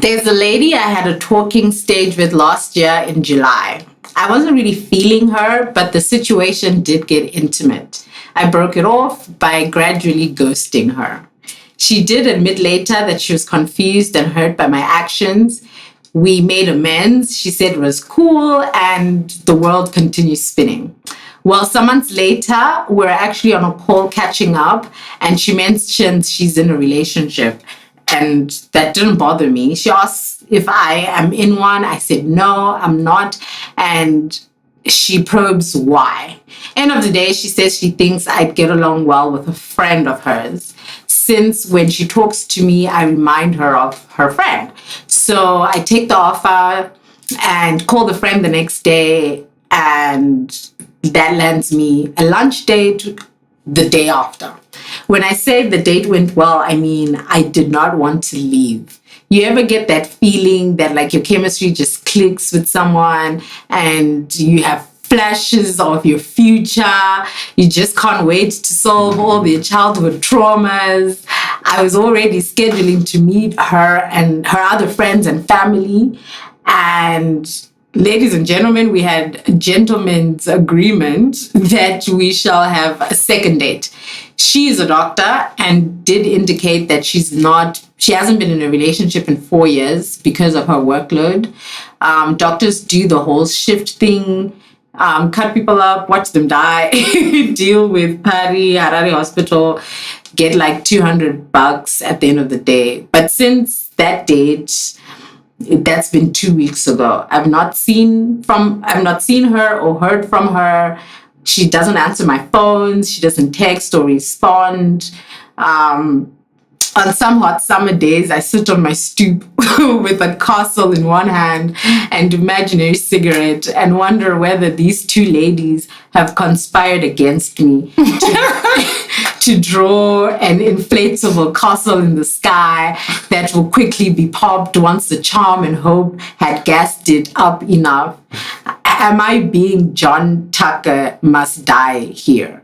There's a lady I had a talking stage with last year in July. I wasn't really feeling her, but the situation did get intimate. I broke it off by gradually ghosting her. She did admit later that she was confused and hurt by my actions. We made amends. She said it was cool and the world continues spinning. Well, some months later, we're actually on a call catching up and she mentioned she's in a relationship. And that didn't bother me. She asked if I am in one. I said, no, I'm not. And she probes why. End of the day, she says she thinks I'd get along well with a friend of hers. Since when she talks to me, I remind her of her friend. So I take the offer and call the friend the next day. And that lands me a lunch date the day after. When I say the date went well, I mean, I did not want to leave. You ever get that feeling that like your chemistry just clicks with someone and you have flashes of your future? You just can't wait to solve all their childhood traumas. I was already scheduling to meet her and her other friends and family. And ladies and gentlemen, we had a gentleman's agreement that we shall have a second date. She is a doctor and did indicate that she hasn't been in a relationship in 4 years because of her workload. Doctors do the whole shift thing, cut people up, watch them die, deal with Harare Hospital, get like $200 at the end of the day. But since that date, that's been 2 weeks ago. I've not seen her or heard from her. She doesn't answer my phones. She doesn't text or respond. On some hot summer days, I sit on my stoop with a castle in one hand and imaginary cigarette and wonder whether these two ladies have conspired against me to draw an inflatable castle in the sky that will quickly be popped once the charm and hope had gassed it up enough. Am I being John Tucker must die here?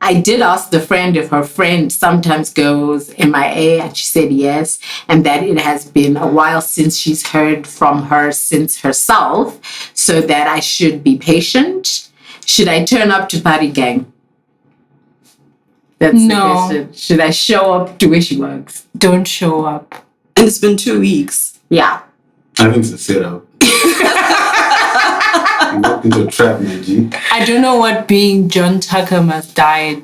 I did ask the friend if her friend sometimes goes MIA, and she said yes, and that it has been a while since she's heard from her since herself, so that I should be patient. Should I turn up to party gang? That's the question. Should I show up to where she works? Don't show up. And it's been 2 weeks. Yeah. I think it's a setup. You walked into a trap, man, G. I don't know what being John Tucker Must Die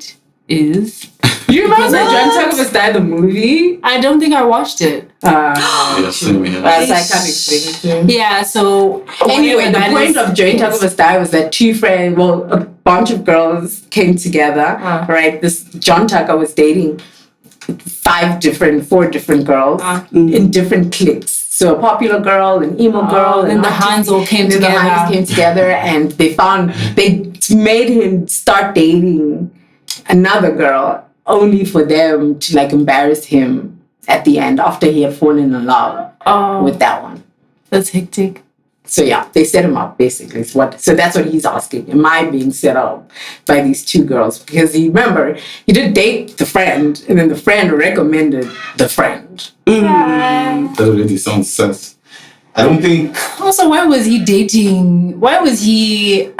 is. You remember John Tucker Must Die, the movie? I don't think I watched it. Yeah, same here. So I can't explain it to you. Yeah, so... Anyway, the point of John Tucker Must Die was that a bunch of girls came together, right? This John Tucker was dating 4 different girls in different cliques. So a popular girl, an emo girl, and the Hans all came together. The Hans came together, and they made him start dating another girl only for them to like embarrass him at the end after he had fallen in love with that one. That's hectic. So yeah, they set him up basically. So that's what he's asking. Am I being set up by these 2 girls? Because he did date the friend, and then the friend recommended the friend. That already sounds sus. I don't think... Also, why was he dating? Why was he...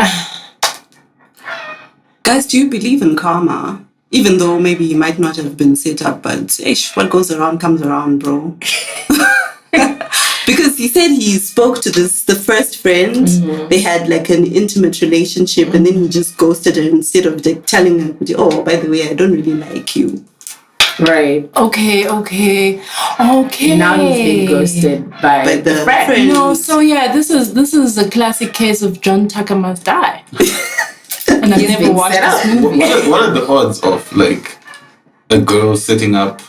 Guys, do you believe in karma? Even though maybe you might not have been set up, but what goes around comes around, bro. Because he said he spoke to the first friend. Mm-hmm. They had like an intimate relationship, and then he just ghosted her instead of like telling her, oh, by the way, I don't really like you. Right. Okay. Now he's being ghosted by the friend. No, so yeah, this is a classic case of John Tucker Must Die. And I've never watched this movie. What are the odds of like a girl setting up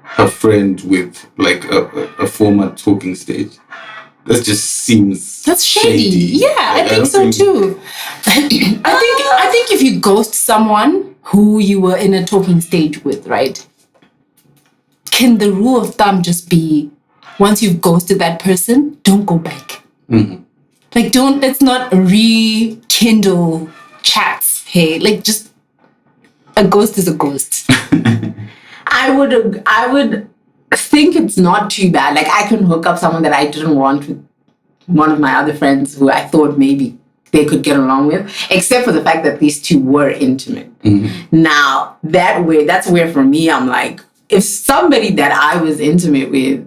her friend with like a former talking stage? That just seems that's shady. Yeah, I think so too. I think if you ghost someone who you were in a talking stage with, right? Can the rule of thumb just be once you've ghosted that person, don't go back? Mm-hmm. Like let's not rekindle chats. Hey, like just a ghost is a ghost. I would think it's not too bad. Like, I can hook up someone that I didn't want with one of my other friends who I thought maybe they could get along with, except for the fact that these two were intimate. Now, that's where for me, I'm like, if somebody that I was intimate with,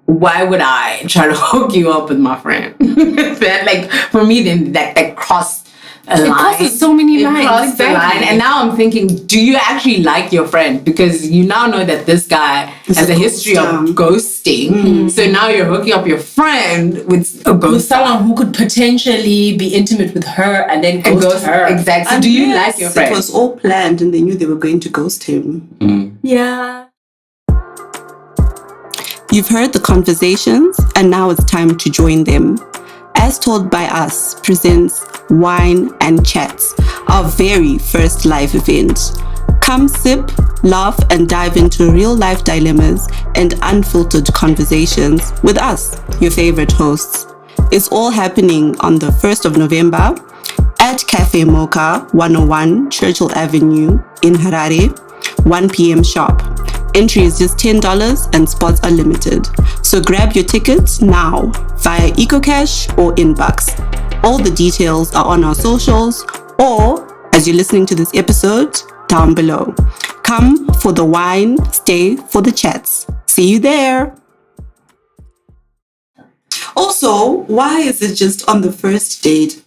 why would I try to hook you up with my friend? That, like, for me, then that crossed a line. It crosses so many lines. Crossed the line. And now I'm thinking, do you actually like your friend? Because you now know that this guy has a history of ghosting. So now you're hooking up your friend with a ghost. With someone who could potentially be intimate with her and then ghost her. Exactly. So do you like your friend? It was all planned and they knew they were going to ghost him. Yeah. You've heard the conversations, and now it's time to join them. As Told by Us presents Wine and Chats, our very first live event. Come sip, laugh, and dive into real-life dilemmas and unfiltered conversations with us, your favorite hosts. It's all happening on the 1st of November at Cafe Mocha 101 Churchill Avenue in Harare, 1 p.m. sharp. Entry is just $10 and spots are limited. So grab your tickets now via EcoCash or Inbox. All the details are on our socials or, as you're listening to this episode, down below. Come for the wine, stay for the chats. See you there. Also, why is it just on the first date?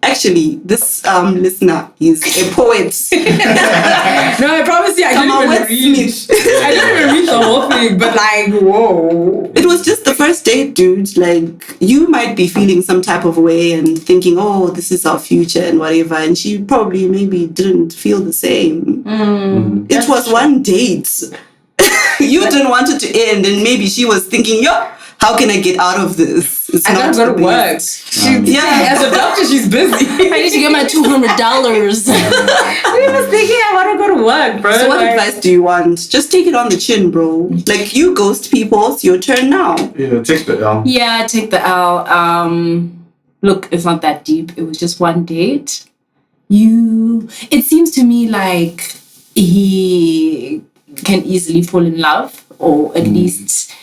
Actually, this listener is a poet. No, I promise you, I didn't even read the whole thing, but like, whoa. It was just the first date, dude. Like, you might be feeling some type of way and thinking, oh, this is our future and whatever. And she probably maybe didn't feel the same. It was one date. You didn't want it to end, and maybe she was thinking, yo, how can I get out of this? I gotta go to work. As a doctor, she's busy. I need to get my $200. We was thinking I want to go to work, bro. So what advice do you want? Just take it on the chin, bro. Like, you ghost people, it's your turn now. Yeah, take the L. Yeah, take the L. Look, it's not that deep. It was just one date. It seems to me like he can easily fall in love, or at least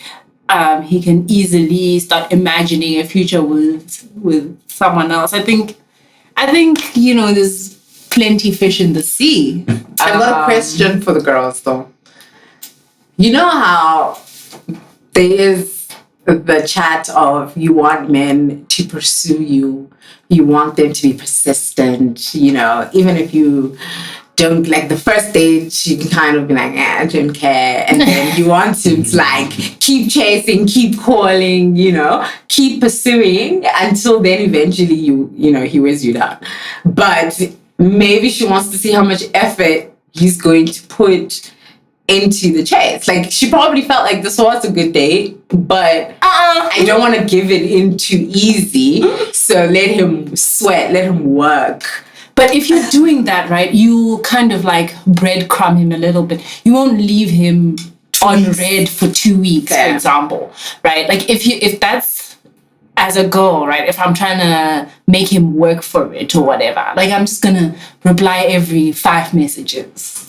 he can easily start imagining a future with someone else. I think there's plenty fish in the sea. I've got a question for the girls, though. You know how there is the chat of you want men to pursue you, you want them to be persistent, even if you don't, like, the first stage, you can kind of be like, I don't care. And then you want to, like, keep chasing, keep calling, keep pursuing until then eventually he wears you down. But maybe she wants to see how much effort he's going to put into the chase. Like, she probably felt like this was a good date, but I don't want to give it in too easy. So let him sweat, let him work. But if you're doing that, right, you kind of like breadcrumb him a little bit. You won't leave him on red for 2 weeks, for example, right? Like, if that's, as a girl, right, if I'm trying to make him work for it or whatever, like, I'm just gonna reply every 5 messages,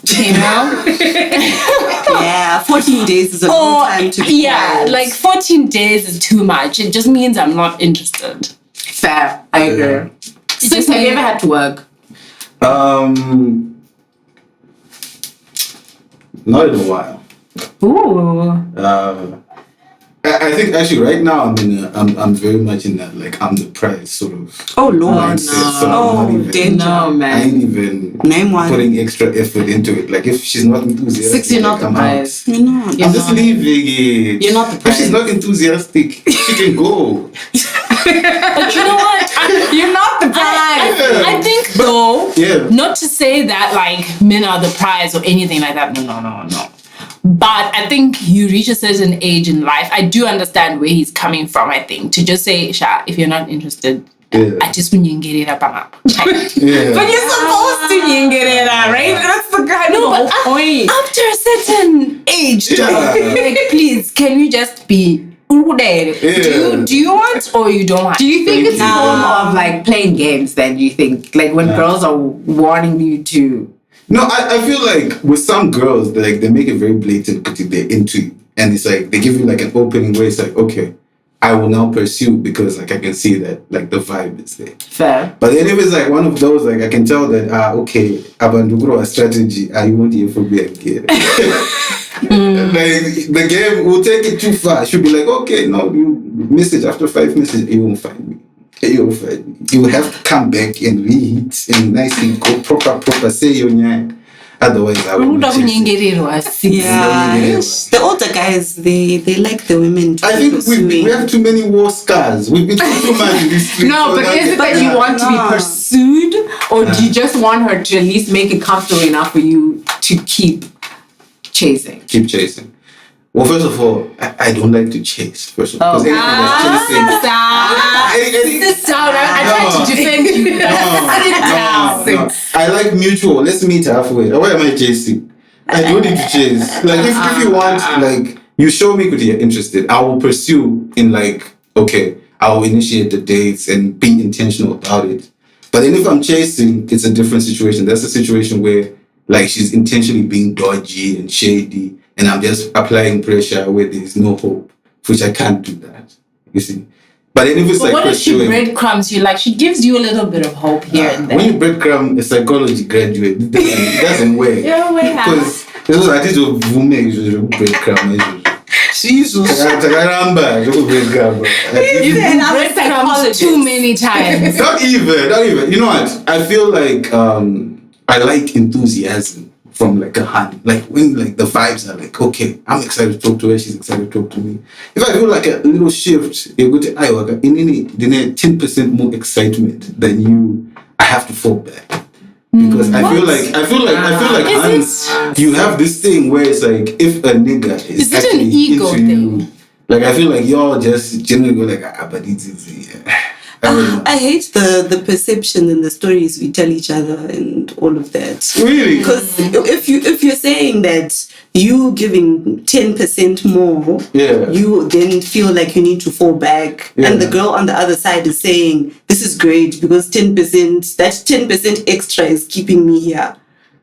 Yeah, 14 days is a long time to be quiet. like 14 days is too much. It just means I'm not interested. Fair, I agree. Sis, have you ever had to work? Not in a while. Ooh. I think actually right now I'm very much in that, like, I'm the prize sort of Lord, mindset. So I'm not even, danger. No, man. I ain't even Name one. putting extra effort into it. Like, if she's not enthusiastic, 6, you're not the I'm prize. You're not. I'm just leaving it. You're not the If prize. she's not enthusiastic, she can go. But you know what? You're not the prize. I think, though, Yeah. not to say that, like, men are the prize or anything like that. No. But I think you reach a certain age in life. I do understand where he's coming from, I think. To just say, Sha, if you're not interested, I just want you to get it up. But you're supposed to get it out, right? That's the kind of point. After a certain age, though, like, please, can you just be... Do you want or you don't want? Do you think it's a form of, like, playing games then, do you think? Like, when girls are wanting you to... No, I feel like with some girls, like, they make it very blatant because they're into you. and it's like they give you like an opening where it's like, okay, I will now pursue because like I can see that like the vibe is there. Fair. But then if it's like one of those, like I can tell that okay, Abandugro a strategy, I won't hear for me again. Like the game will take it too far. She'll be like, okay, no, you message after 5 messages, you won't find me. You won't find me. You will have to come back and reheat and nicely go proper say your nyang. Otherwise, I will not chase it. Yeah, the older guys, they like the women to I think we have too many war scars. We've been through too much in this street. No, but is it that you want to be pursued, or do you just want her to at least make it comfortable enough for you to keep chasing? Keep chasing. Well, first of all, I don't like to chase. First of all, because anything that's chasing. Sit down. I tried to defend you. Sit down. No. I like mutual. Let's meet halfway. Why am I chasing? I don't need to chase. Like if you want, like you show me that you're interested, I will pursue in like, okay, I will initiate the dates and be intentional about it. But then if I'm chasing, it's a different situation. That's a situation where like she's intentionally being dodgy and shady, and I'm just applying pressure where there's no hope, which I can't do that. You see. But then if it's But like what if she pursuing, breadcrumbs you? Like she gives you a little bit of hope here and there. when you breadcrumb a psychology graduate, it doesn't work. Yeah, wait, Because this was I did to breadcrumb. Jesus, breadcrumb. You've been breadcrumbs too many times. Not even. You know what? I feel like I like enthusiasm from like a hand. Like when like the vibes are like, okay, I'm excited to talk to her, she's excited to talk to me. If I feel like a little shift, you go to Iowa, in any 10% more excitement than you, I have to fall back. Because I feel like you have this thing where it's like if a nigga is it actually an ego into thing? you, like I feel like y'all just generally go like, but it's easy. I hate the perception and the stories we tell each other and all of that. Really? Because if you're saying that you giving 10% more, you then feel like you need to fall back, and the girl on the other side is saying this is great because 10%, that 10% extra is keeping me here,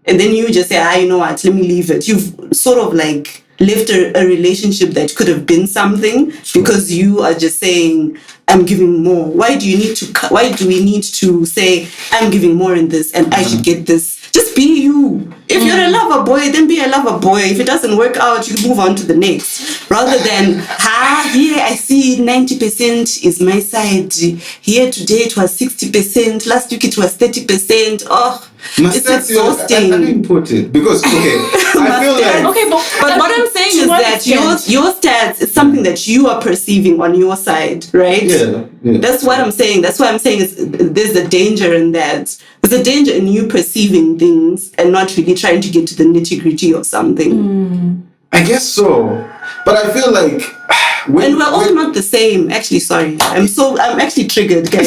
and then you just say, you know what, let me leave it. You've sort of like left a relationship that could have been something because you are just saying I'm giving more. Why do we need to say I'm giving more in this and I should get this? Just be you. If you're a lover boy, then be a lover boy. If it doesn't work out, you move on to the next. Rather than, here I see 90% is my side. Here today it was 60%. Last week it was 30%. Oh, it's exhausting. I important because I feel like but what I'm saying is that your stats is something that you are perceiving on your side, right? Yeah. That's what I'm saying. That's why I'm saying there's a danger in that. There's a danger in you perceiving things and not really trying to get to the nitty-gritty of something. I guess so. But I feel like and we're all not the same. Actually, sorry. I'm actually triggered, guys.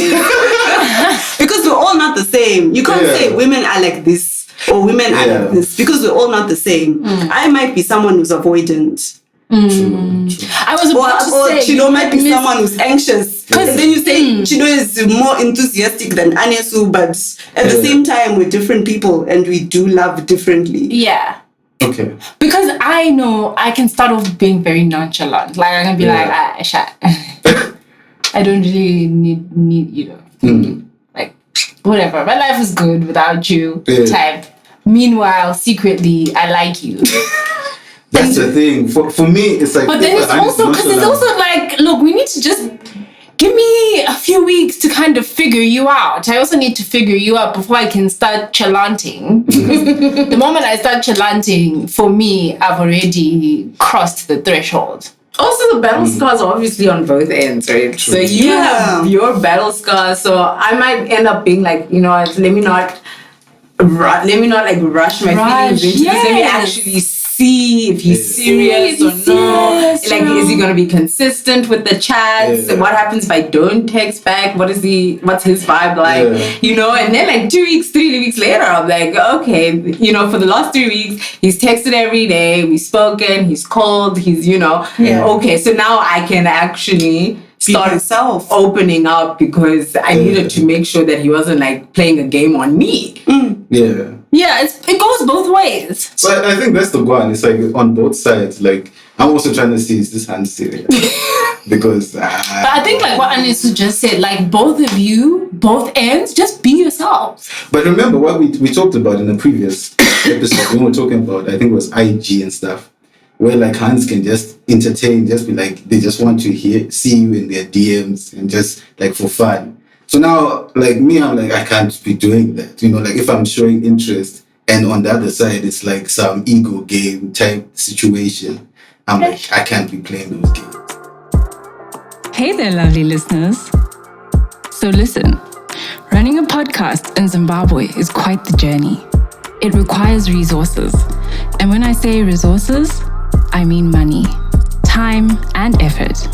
Because we're all not the same. You can't say women are like this or women are like this because we're all not the same. I might be someone who's avoidant. True. I was about to say Chido might be someone who's anxious. And then you say Chido is more enthusiastic than Anyasu, but at the same time we're different people and we do love differently. Yeah. Okay. Because I know I can start off being very nonchalant. Like I can be like, I don't really need you know. Like whatever. My life is good without you type. Meanwhile, secretly I like you. That's the thing. For me, it's like. But then it's also because it's also like, look, we need to just give me a few weeks to kind of figure you out. I also need to figure you out before I can start chalanting. The moment I start chalanting, for me, I've already crossed the threshold. Also, the battle scars are obviously on both ends, right? True. So you have your battle scars. So I might end up being like, you know, let me not like rush my feelings into this. Let me actually see if he's serious or not. Like, is he gonna be consistent with the chats? What happens if I don't text back? What's his vibe like? You know, and then like 2 weeks, 3 weeks later, I'm like, okay, you know, for the last 3 weeks, he's texted every day, we've spoken, he's called, he's, you know, okay, so now I can actually start opening up because I needed to make sure that he wasn't like playing a game on me. Yeah, it goes both ways. But I think that's the one. It's like on both sides. Like I'm also trying to see, is this hand serious? Because but I think like what Anisu just said, like both of you, both ends, just be yourselves. But remember what we talked about in the previous episode when we were talking about, I think it was IG and stuff, where like hands can just entertain, just be like, they just want to see you in their DMs and just like for fun. So now like me, I'm like, I can't be doing that. You know, like if I'm showing interest and on the other side it's like some ego game type situation, I'm like, I can't be playing those games. Hey there, lovely listeners. So listen, running a podcast in Zimbabwe is quite the journey. It requires resources. And when I say resources, I mean money, time, and effort.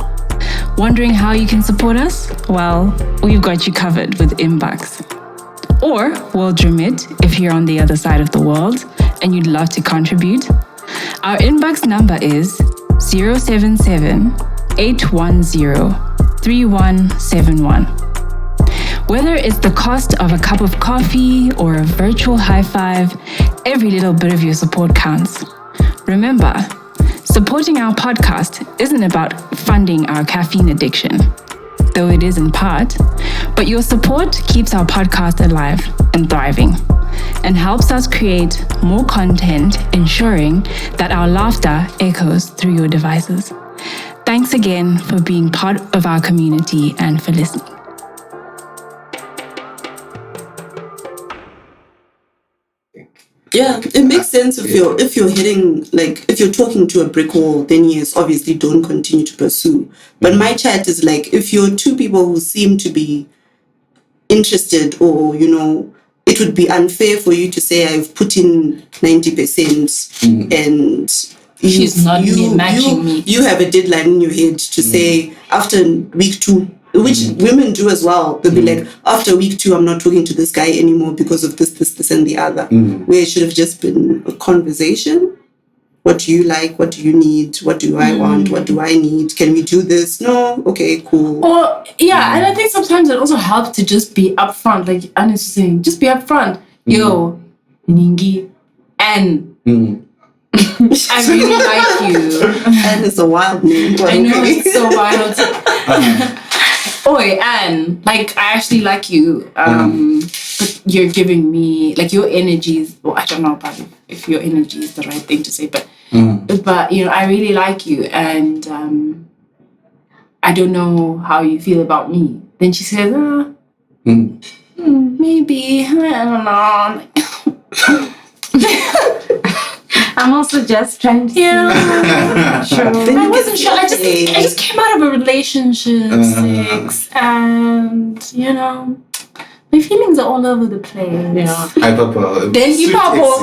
Wondering how you can support us? Well, we've got you covered with Inbox. Or World Remit if you're on the other side of the world and you'd love to contribute. Our Inbox number is 077-810-3171. Whether it's the cost of a cup of coffee or a virtual high five, every little bit of your support counts. Remember, supporting our podcast isn't about funding our caffeine addiction, though it is in part, but your support keeps our podcast alive and thriving and helps us create more content, ensuring that our laughter echoes through your devices. Thanks again for being part of our community and for listening. Yeah, it makes sense if you're hitting, like, if you're talking to a brick wall, then yes, obviously don't continue to pursue. But my chat is like, if you're two people who seem to be interested, or, you know, it would be unfair for you to say I've put in 90% and She's not matching me. You have a deadline in your head to say after week 2, which women do as well. They'll be like, after week 2, I'm not talking to this guy anymore because of this, and the other. Where it should have just been a conversation. What do you like? What do you need? What do I want? What do I need? Can we do this? No? Okay, cool. Or, yeah, and I think sometimes it also helps to just be upfront. Like Anne is saying, just be upfront. Yo, Ningi, and I really like you. And it's a wild name. I know, it's so wild. Oi, Anne, like, I actually like you. But you're giving me, like, your energy is, well, I don't know about if your energy is the right thing to say, but, you know, I really like you, and I don't know how you feel about me. Then she says, maybe, I don't know. I'm also just trying to sure. I wasn't sure. I just came out of a relationship, 6, and, you know, my feelings are all over the place. Yeah. Then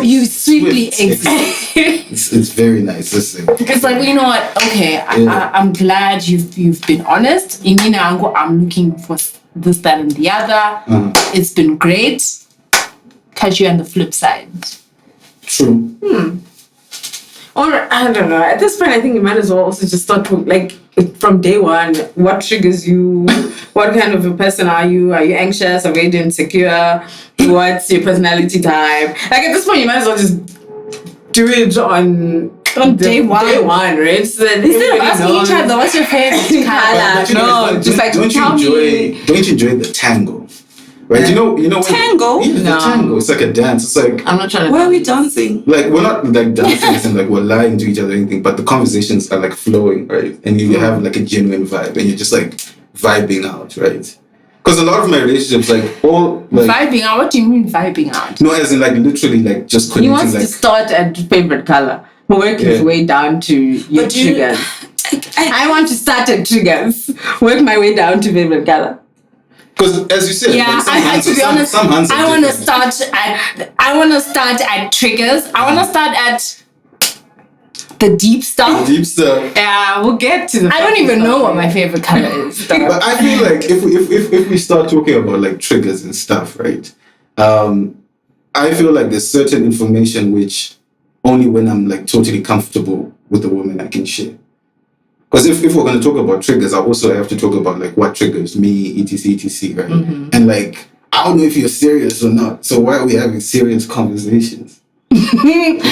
you sweetly exit. It's very nice. It's like, you know what? Okay, I'm glad you've been honest. I'm looking for this, that, and the other. It's been great. Catch you on the flip side. True. Or, I don't know. At this point, I think you might as well also just start to, like, from day one, what triggers you? What kind of a person are you? Are you anxious? Are you insecure? What's your personality type? Like, at this point, you might as well just do it on day one. Day one, right? So that instead of asking each other, what's your favorite color? No, just like, don't you enjoy the tango? Right, you know tango? Yeah, the tango. It's like a dance. It's like, I'm not trying to. Why are we dancing? Like, we're not like dancing and like we're lying to each other or anything, but the conversations are like flowing, right? And you have like a genuine vibe, and you're just like vibing out, right? Because a lot of my relationships, like all like vibing out. What do you mean vibing out? No, as in like literally like just connecting. He wants to start at favorite color, work his way down to your triggers. I want to start at triggers, work my way down to favorite color. Because as you said, yeah, like to be honest, I want to start at triggers. I want to start at the deep stuff. The deep stuff. Yeah, we'll get to the. I don't even know what my favorite color is. But I feel like if we start talking about like triggers and stuff, right? I feel like there's certain information which only when I'm like totally comfortable with the woman I can share. Because if we're going to talk about triggers, I also have to talk about like what triggers me, etc, right? And like, I don't know if you're serious or not. So why are we having serious conversations? Like,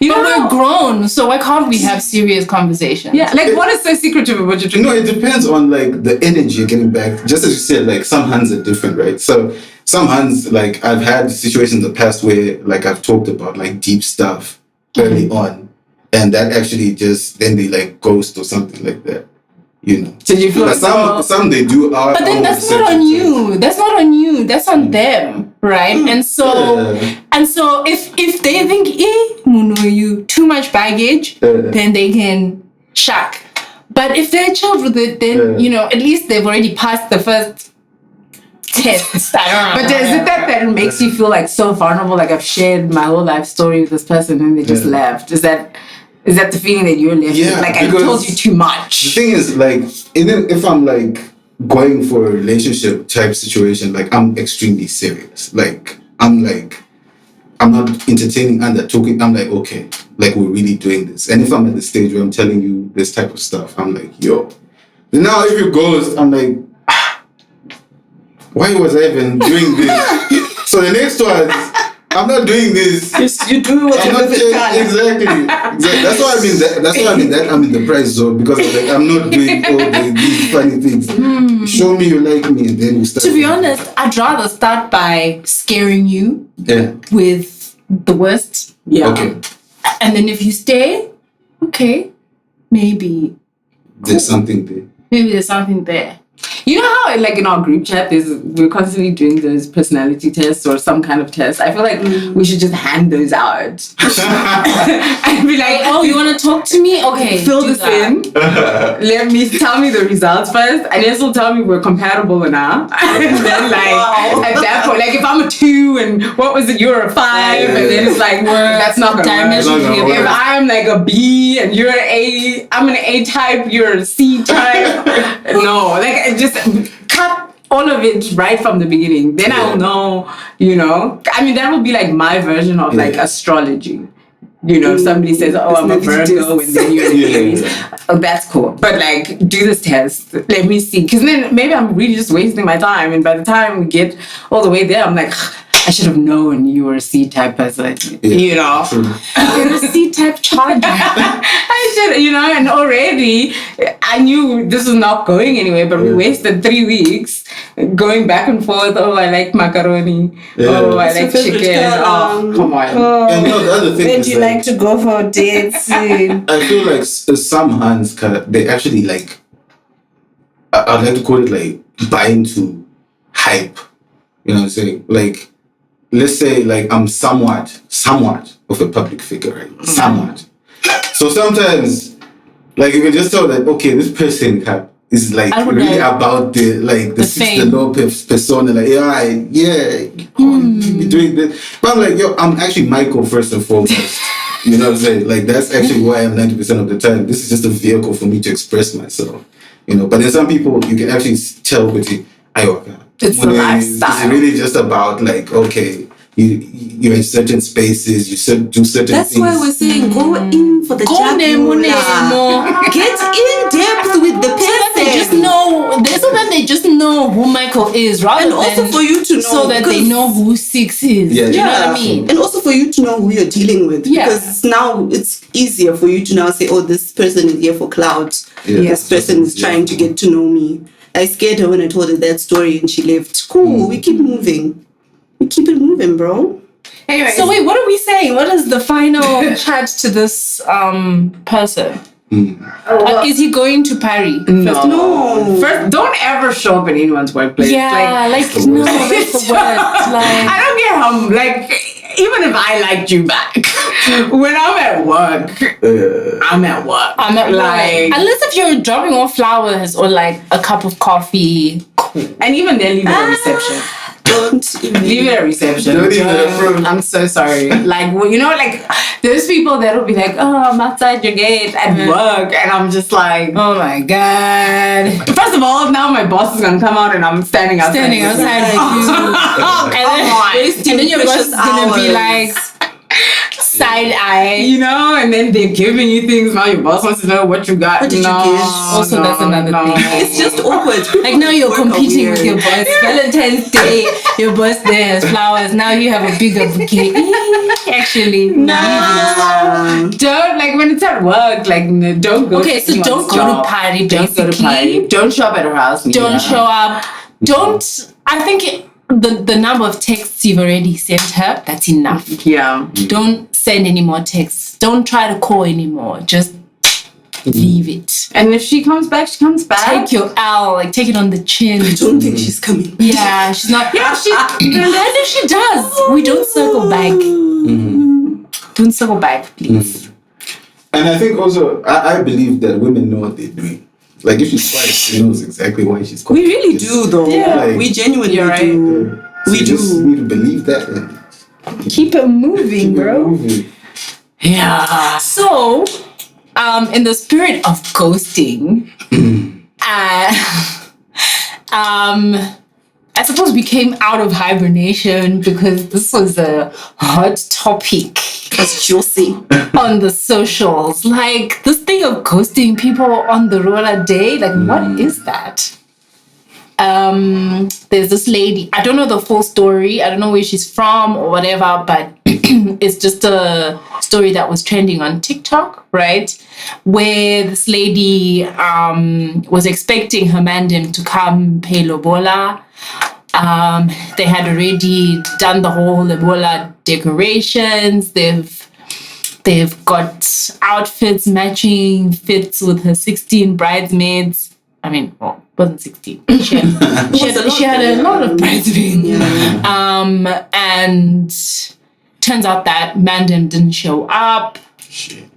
we're grown, so why can't we have serious conversations? Yeah, like what is so secretive about your drinking? it depends on like the energy you're getting back. Just as you said, like some hands are different, right? So some hands, like I've had situations in the past where like I've talked about like deep stuff early on, and that actually just then they like ghost or something like that. So you feel like some they do. But then that's not on you. That's not on you. That's on them, right? And so if they think you too much baggage, then they can shock. But if they're chilled with it, then at least they've already passed the first test. But is it that it makes you feel like so vulnerable? Like I've shared my whole life story with this person and they just left. Is that the feeling that you're left with? Like I told you too much. The thing is, like, even if I'm like going for a relationship type situation, like I'm extremely serious. Like I'm not entertaining and talking. I'm like, okay, like we're really doing this. And if I'm at the stage where I'm telling you this type of stuff, I'm like, yo. Now if you ghost, I'm like, why was I even doing this? So the next one, I'm not doing this. You do what you do. Exactly. That's why I'm in that. That's why I'm in the price zone, because I'm not doing all these funny things. Show me you like me, and then you start. To be honest, I'd rather start by scaring you with the worst. Yeah. Okay. And then if you stay, okay, maybe there's something there. Maybe there's something there. You know how, like, in our group chat, we're constantly doing those personality tests or some kind of test. I feel like we should just hand those out and be like, oh, you want to talk to me? Okay, fill this in. Tell me the results first, and this will tell me we're compatible or not. And then, like, at that point, like, if I'm a 2 and what was it, you're a 5, and then it's like, that's not gonna work. If I'm like a B and you're an A, I'm an A type, you're a C type. No, like, just cut all of it right from the beginning. Then I will know, I mean, that would be like my version of like astrology. If somebody says, oh, I'm a Virgo, and then you're an Aries. Oh, that's cool. But like, do this test. Let me see. Because then maybe I'm really just wasting my time. And by the time we get all the way there, I'm like, I should have known you were a C-type person. You're a C-type charger. I should, and already I knew this was not going anywhere, but we wasted 3 weeks going back and forth. Oh, I like macaroni. Oh, I like chicken. Oh, come on. And the other thing Where do you like to go for dates? I feel like some hands, they actually like, I'd like to call it like buy into hype. You know what I'm saying? Like, let's say like I'm somewhat of a public figure, right? Somewhat. So sometimes, like you can just tell that, okay, this person is like really about the Sister Lopez persona, like be doing this. But I'm like, yo, I'm actually Michael first and foremost. You know what I'm saying? Like that's actually why I'm 90% of the time. This is just a vehicle for me to express myself. But there's some people you can actually tell with it. It's the lifestyle. It's really just about like, okay, you're in certain spaces, you do certain That's things. why we're saying go in for the Get in depth with the person. So that they just know who Michael is, rather and also for you to know, so that they know who 6 is. Yeah, you know what I mean? And also for you to know who you're dealing with, because now it's easier for you to now say, oh, this person is here for clout. This person is trying to get to know me. I scared her when I told her that story and she left. Cool, we keep moving. We keep it moving, bro. Anyway, so wait, what are we saying? What is the final chat to this person? Is he going to Paris? No. First, don't ever show up in anyone's workplace. Yeah, that's the worst. I don't get how, like, even if I liked you back, when I'm at work, I'm at work. Like, unless if you're dropping off flowers or like a cup of coffee, cool. And even then, leave it at reception. Don't leave it at reception. Don't even approve. I'm so sorry. Like, like there's people that will be like, oh, I'm outside your gate at work, and I'm just like, oh my god. First of all, now my boss is gonna come out and I'm standing outside like you. And then your boss is gonna be like, side eye. you know, and then they're giving you things. Now your boss wants to know what you got. What did you get? Also, that's another thing. It's just awkward. Like now you're Work are competing with weird. your boss. Valentine's Day, your boss there has flowers. Now you have a bigger bouquet. Actually, Don't, like, when it's at work, like, don't go. Okay, so don't go to party, Don't go to basically. party. Don't show up at her house. Don't show up. Don't. I think the number of texts you've already sent her, that's enough. Yeah. Don't send any more texts. Don't try to call anymore. Just leave it. And if she comes back, she comes back. Take your L, like take it on the chin. I don't think she's coming. Yeah, she's not. Yeah, she. And then if she does, we don't circle back. Don't circle back, please. And I think also, I believe that women know what they're doing. Like, if she's twice, she knows exactly why she's We calling. really do, though. Yeah. Like, We genuinely You're right. do. So We you just do. need to believe that. And Keep it moving, keep it bro. moving. Yeah. So, in the spirit of ghosting, I suppose we came out of hibernation because this was a hot topic That's juicy. on the socials. Like this thing of ghosting people on the Roora day, like what is that? There's this lady, I don't know the full story, I don't know where she's from or whatever, but it's just a story that was trending on TikTok, right? Where this lady was expecting her mandem to come pay Lobola. They had already done the whole Lobola decorations. They've got outfits, matching fits with her 16 bridesmaids. I mean, well, it wasn't 16. She had a lot of bridesmaids. Yeah. And turns out that Mandem didn't show up. Shit.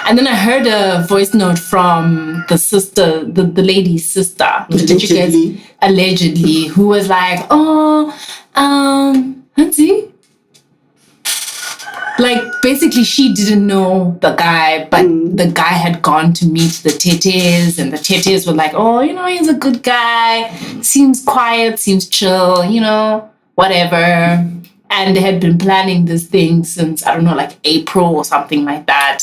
And then I heard a voice note from the sister, the lady's sister, Allegedly. allegedly, who was like, Auntie. Like, basically, she didn't know the guy, but the guy had gone to meet the tetes, and the tetes were like, oh, you know, he's a good guy, seems quiet, seems chill, you know, whatever. And they had been planning this thing since, I don't know, like April or something like that.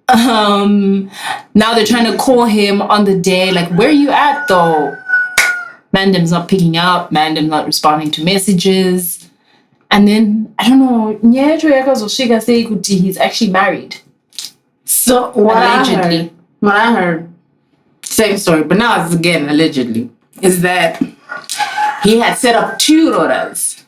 Now they're trying to call him on the day, like, where are you at, though? Mandem's not picking up, Mandem's not responding to messages. And then, I don't know, he's actually married. So what Allegedly. I heard, same story, but now it's again allegedly, is that he had set up 2 Rooras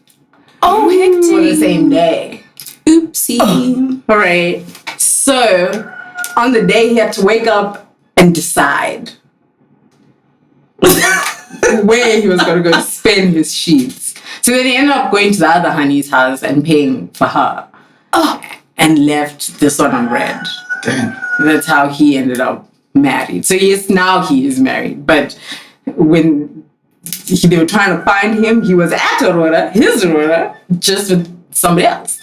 Oh, for the hectic. same day. Oopsie. All right. So on the day he had to wake up and decide where he was going to go spend his sheets. So then he ended up going to the other honey's house and paying for her. And left this one on red. Damn. That's how he ended up married. So yes, now he is married. But when they were trying to find him, he was at Aurora, his Aurora, just with somebody else.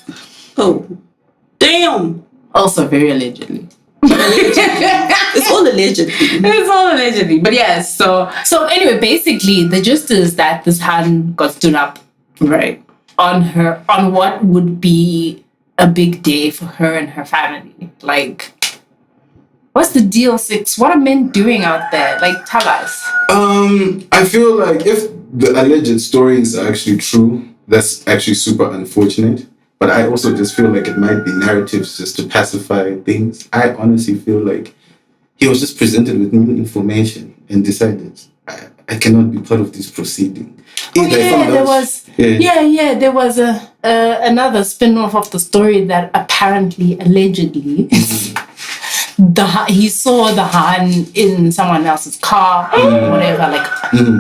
Oh. Damn. Also very allegedly. It's all allegedly. It's all allegedly. But yes, so Anyway, basically, the gist is that this Han got stood up right. on what would be a big day for her and her family. Like, what's the deal, Six? What are men doing out there? Like, tell us. I feel like if the alleged stories are actually true, that's actually super unfortunate. But I also just feel like it might be narratives just to pacify things. I honestly feel like he was just presented with new information and decided, I cannot be part of this proceeding. There was another spin-off of the story that apparently, allegedly, he saw the Han in someone else's car, whatever, like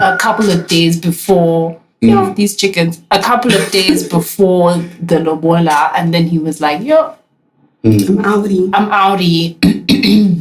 a couple of days before. You know, these chickens, a couple of days before the Lobola, and then he was like, yo, I'm outie.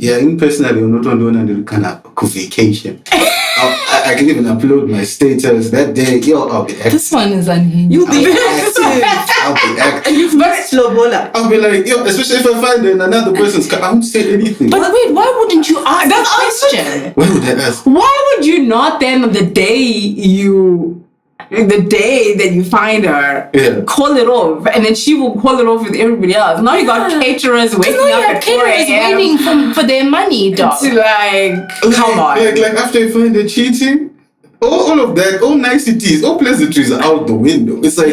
Yeah, in personally, I'm not on the kind of vacation. I can even upload my status that day. Yo, I'll be active. This one is unhinged. You'll be active. I'll be active. And you've missed Lobola. I'll be like, yo, especially if I find it in another person's car, I won't say anything. But wait, why wouldn't you ask That's that question? Why would I ask? Why would you not then on the day you the day that you find her, call it off, and then she will call it off with everybody else. Now you got caterers waking up at 4 a.m. waiting for their money, dog. To come on. Like after you find her cheating, all of that, all niceties, all pleasantries are out the window. It's like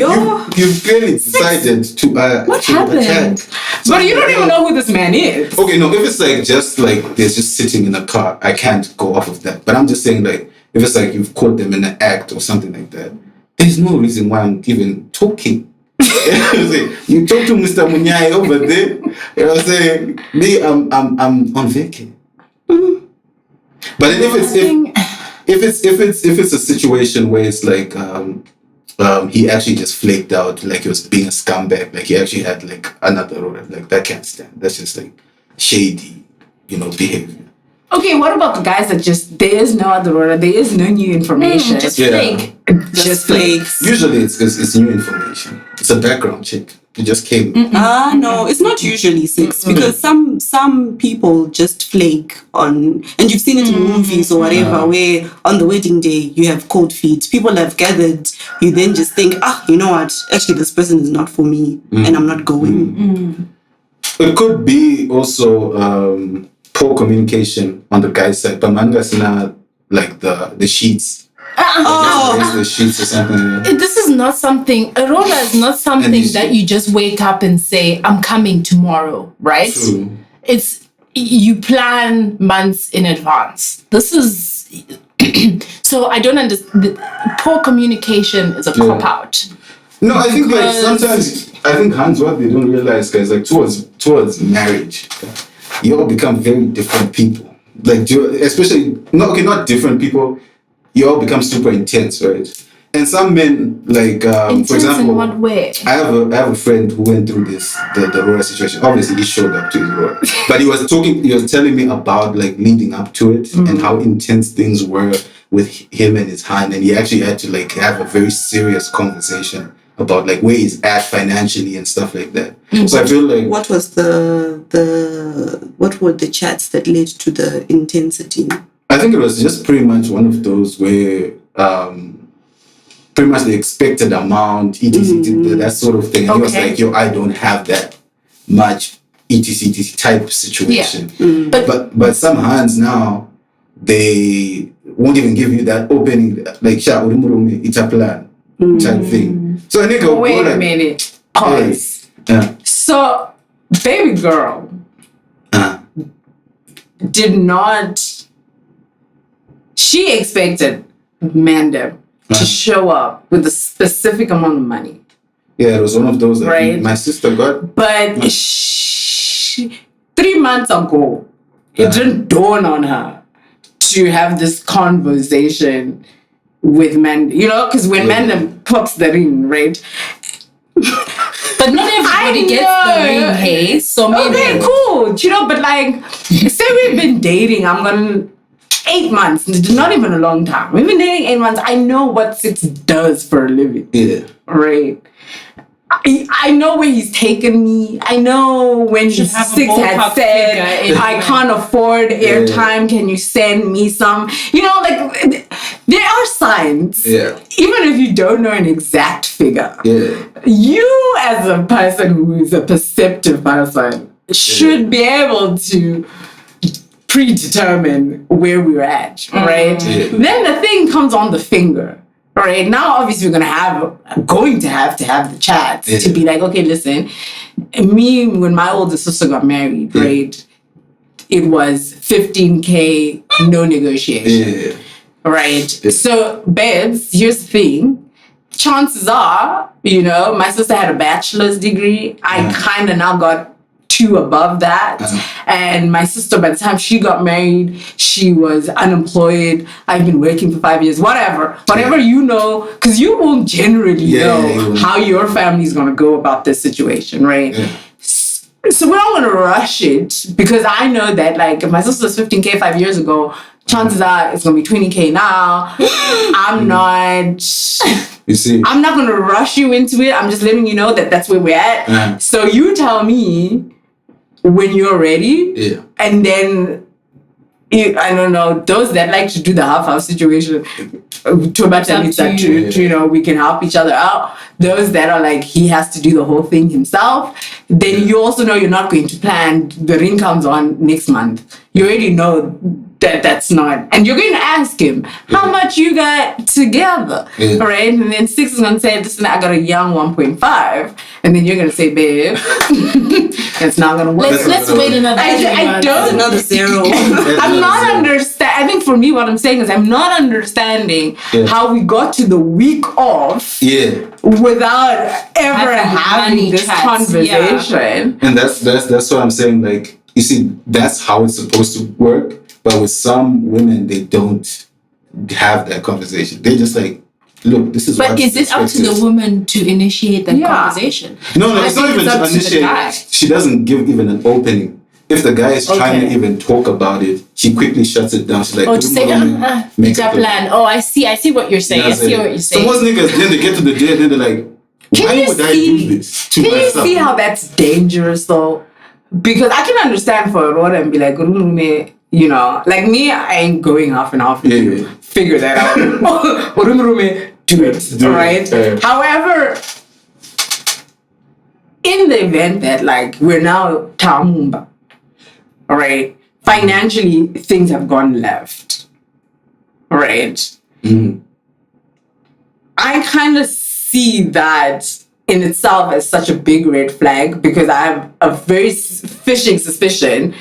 you've clearly decided to what to happened? attack. So But you don't even know who this man is. Okay, no, if it's like just like they're just sitting in a car, I can't go off of that. But I'm just saying, like, if it's like you've caught them in an act or something like that, there's no reason why I'm even talking. You talk to Mr. Munyai over there. You know what I'm saying? Me, I'm on vacay. But then if it's a situation where it's like he actually just flaked out, like he was being a scumbag, like he actually had like another Roora, like that can't stand. That's just like shady, behavior. Okay, what about the guys that just there is no other Roora, there is no new information, Just flake. just flakes. Usually it's new information. It's a background check. It just came. No, it's not usually sex because some people just flake on, and you've seen it in movies or whatever, where on the wedding day you have cold feet. People have gathered. You then just think, you know what? Actually, this person is not for me, and I'm not going. It could be also poor communication on the guy's side. But manga's not like the sheets. The sheets or something. This is not something, a Roora is not something that you just wake up and say, I'm coming tomorrow, right? True. It's, you plan months in advance. This is, so I don't understand, poor communication is a cop-out. No, I think like sometimes, Hans, what they don't realize, guys, like towards marriage, you all become very different people. Like, especially, not different people, you all become super intense, right? And some men, like, Intense for example, in what way? I have a friend who went through the Roora situation. Obviously, he showed up to his Roora, but he was telling me about like leading up to it and how intense things were with him and his hand, and he actually had to like have a very serious conversation about like where he's at financially and stuff like that. So I feel like What was what were the chats that led to the intensity? I think it was just pretty much one of those where pretty much the expected amount, etc., that sort of thing. And he was like, I don't have that much, etc., type situation. But some hands now, they won't even give you that opening, like, it's a plan type thing. So I think Wait a minute. Pause. Yeah. So, baby girl did not. She expected Manda to show up with a specific amount of money. Yeah, it was one of those that Right. my sister got. But 3 months ago, it didn't dawn on her to have this conversation with Manda. Because when Manda pops the ring, right? But not everybody gets the ring, hey? So maybe. Okay, cool. But like, say we've been dating, 8 months, not even a long time. We've been dating 8 months. I know what Six does for a living. Yeah. Right. I know where he's taken me. I know when Should have a Six had ballpark said, figure in I can't afford airtime. Can you send me some? Like, there are signs. Yeah. Even if you don't know an exact figure. Yeah. You, as a person who is a perceptive person, should be able to predetermine where we're at, right? Yeah. Then the thing comes on the finger, right? Now, obviously, we're going to have the chats to be like, okay, listen, me, when my older sister got married, right, it was 15K, no negotiation, right? So, babes, here's the thing. Chances are, my sister had a bachelor's degree. I kind of now got 2 above that. And my sister, by the time she got married, she was unemployed. I've been working for 5 years, whatever because you won't generally know how your family's going to go about this situation, right? So we're not going to rush it, because I know that, like, if my sister's 15K 5 years ago, chances are it's going to be 20K now. I'm not... You see? I'm not going to rush you into it. I'm just letting you know that that's where we're at. So you tell me when you're ready, and then I don't know, those that like to do the half situation, to we can help each other out. Those that are like, he has to do the whole thing himself. Then you also know you're not going to plan, the ring comes on next month. You already know that's not, and you're going to ask him how much you got together, right? And then 6 is going to say, listen, I got a young 1.5, and then you're going to say, babe, it's not going to work. Let's wait another. I don't Another 0. I'm not understand. I think for me, what I'm saying is I'm not understanding how we got to the week off without ever having this conversation. And that's what I'm saying. Like, you see, that's how it's supposed to work. But with some women, they don't have that conversation. They just like, look, this is. But is it up to the woman to initiate that conversation? No, it's not even to initiate. She doesn't give even an opening. If the guy is trying to even talk about it, she quickly shuts it down. She's like, to say, make a plan. Oh, I see what you're saying. So most niggas, then they get to the day, then they're like, why would I do this to myself? Can you see how that's dangerous though? Because I can understand for Roora and be like, you know, like me, I ain't going half and half with you. Figure that out. Do it. Right? However, in the event that like we're now Tamumba, right? Financially, things have gone left. Right? I kind of see that in itself as such a big red flag because I have a very fishing suspicion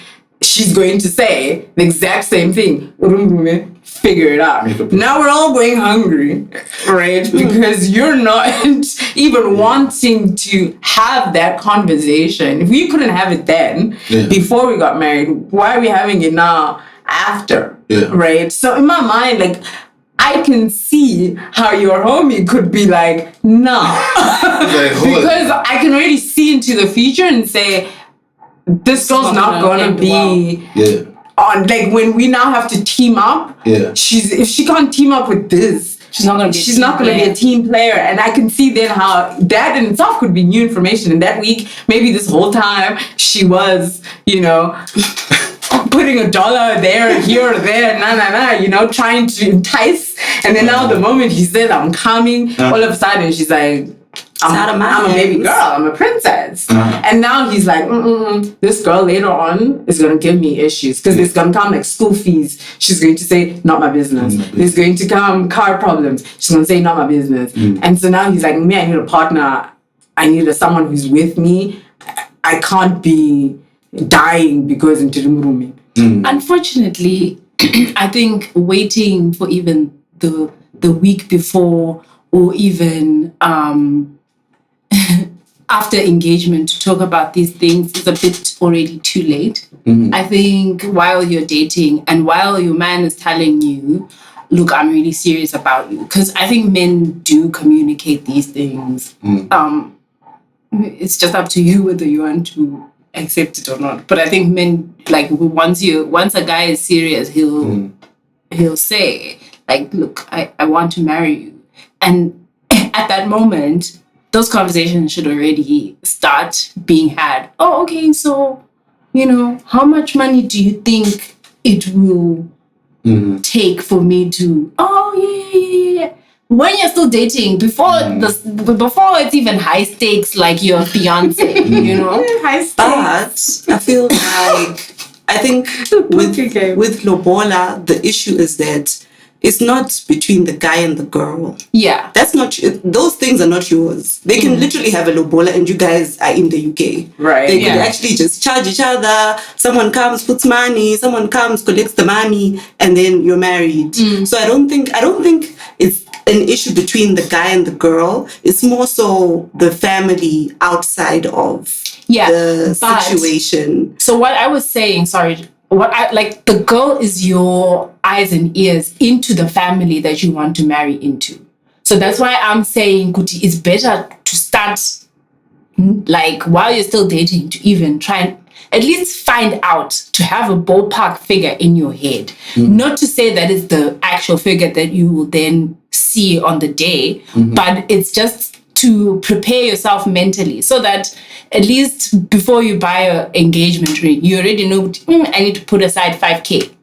she's going to say the exact same thing. Figure it out. Now we're all going hungry, right? Because you're not even wanting to have that conversation. If we couldn't have it then, before we got married, why are we having it now after? Right? So in my mind, like, I can see how your homie could be like, nah. Because I can already see into the future and say, this girl's not gonna be on, like, when we now have to team up, if she can't team up with this, she's not gonna be a team player. And I can see then how that in itself could be new information. In that week, maybe this whole time she was, you know, putting $1 there, here, or there, you know, trying to entice. And then now the moment he says, I'm coming, all of a sudden she's like, I'm a baby girl, I'm a princess. And now he's like, this girl later on is going to give me issues because there's going to come like school fees. She's going to say, not my business. There's going to come car problems. She's going to say, not my business. And so now he's like, me, I need a partner. I need someone who's with me. I can't be dying because into the room. Unfortunately, I think waiting for even the week before or even after engagement to talk about these things is a bit already too late. I think while you're dating and while your man is telling you, look, I'm really serious about you, because I think men do communicate these things. It's just up to you whether you want to accept it or not. But I think men, like, once a guy is serious, he'll say, like, look, I want to marry you. And at that moment, those conversations should already start being had. Oh, okay, so, you know, how much money do you think it will take for me to, yeah. When you're still dating, before it's even high stakes, like your fiance, you know? High stakes. But I feel like, I think with Lobola, the issue is that it's not between the guy and the girl. Yeah. That's not, those things are not yours. They can literally have a Lobola and you guys are in the UK. Right. They could actually just charge each other. Someone comes, puts money, someone comes, collects the money, and then you're married. So I don't think it's an issue between the guy and the girl. It's more so the family outside of the situation. So what I was saying, the girl is your eyes and ears into the family that you want to marry into. So that's why I'm saying, Kuti, it's better to start, like, while you're still dating, to even try and at least find out, to have a ballpark figure in your head. Not to say that it's the actual figure that you will then see on the day, but it's just to prepare yourself mentally so that at least before you buy an engagement ring, you already know, I need to put aside 5K.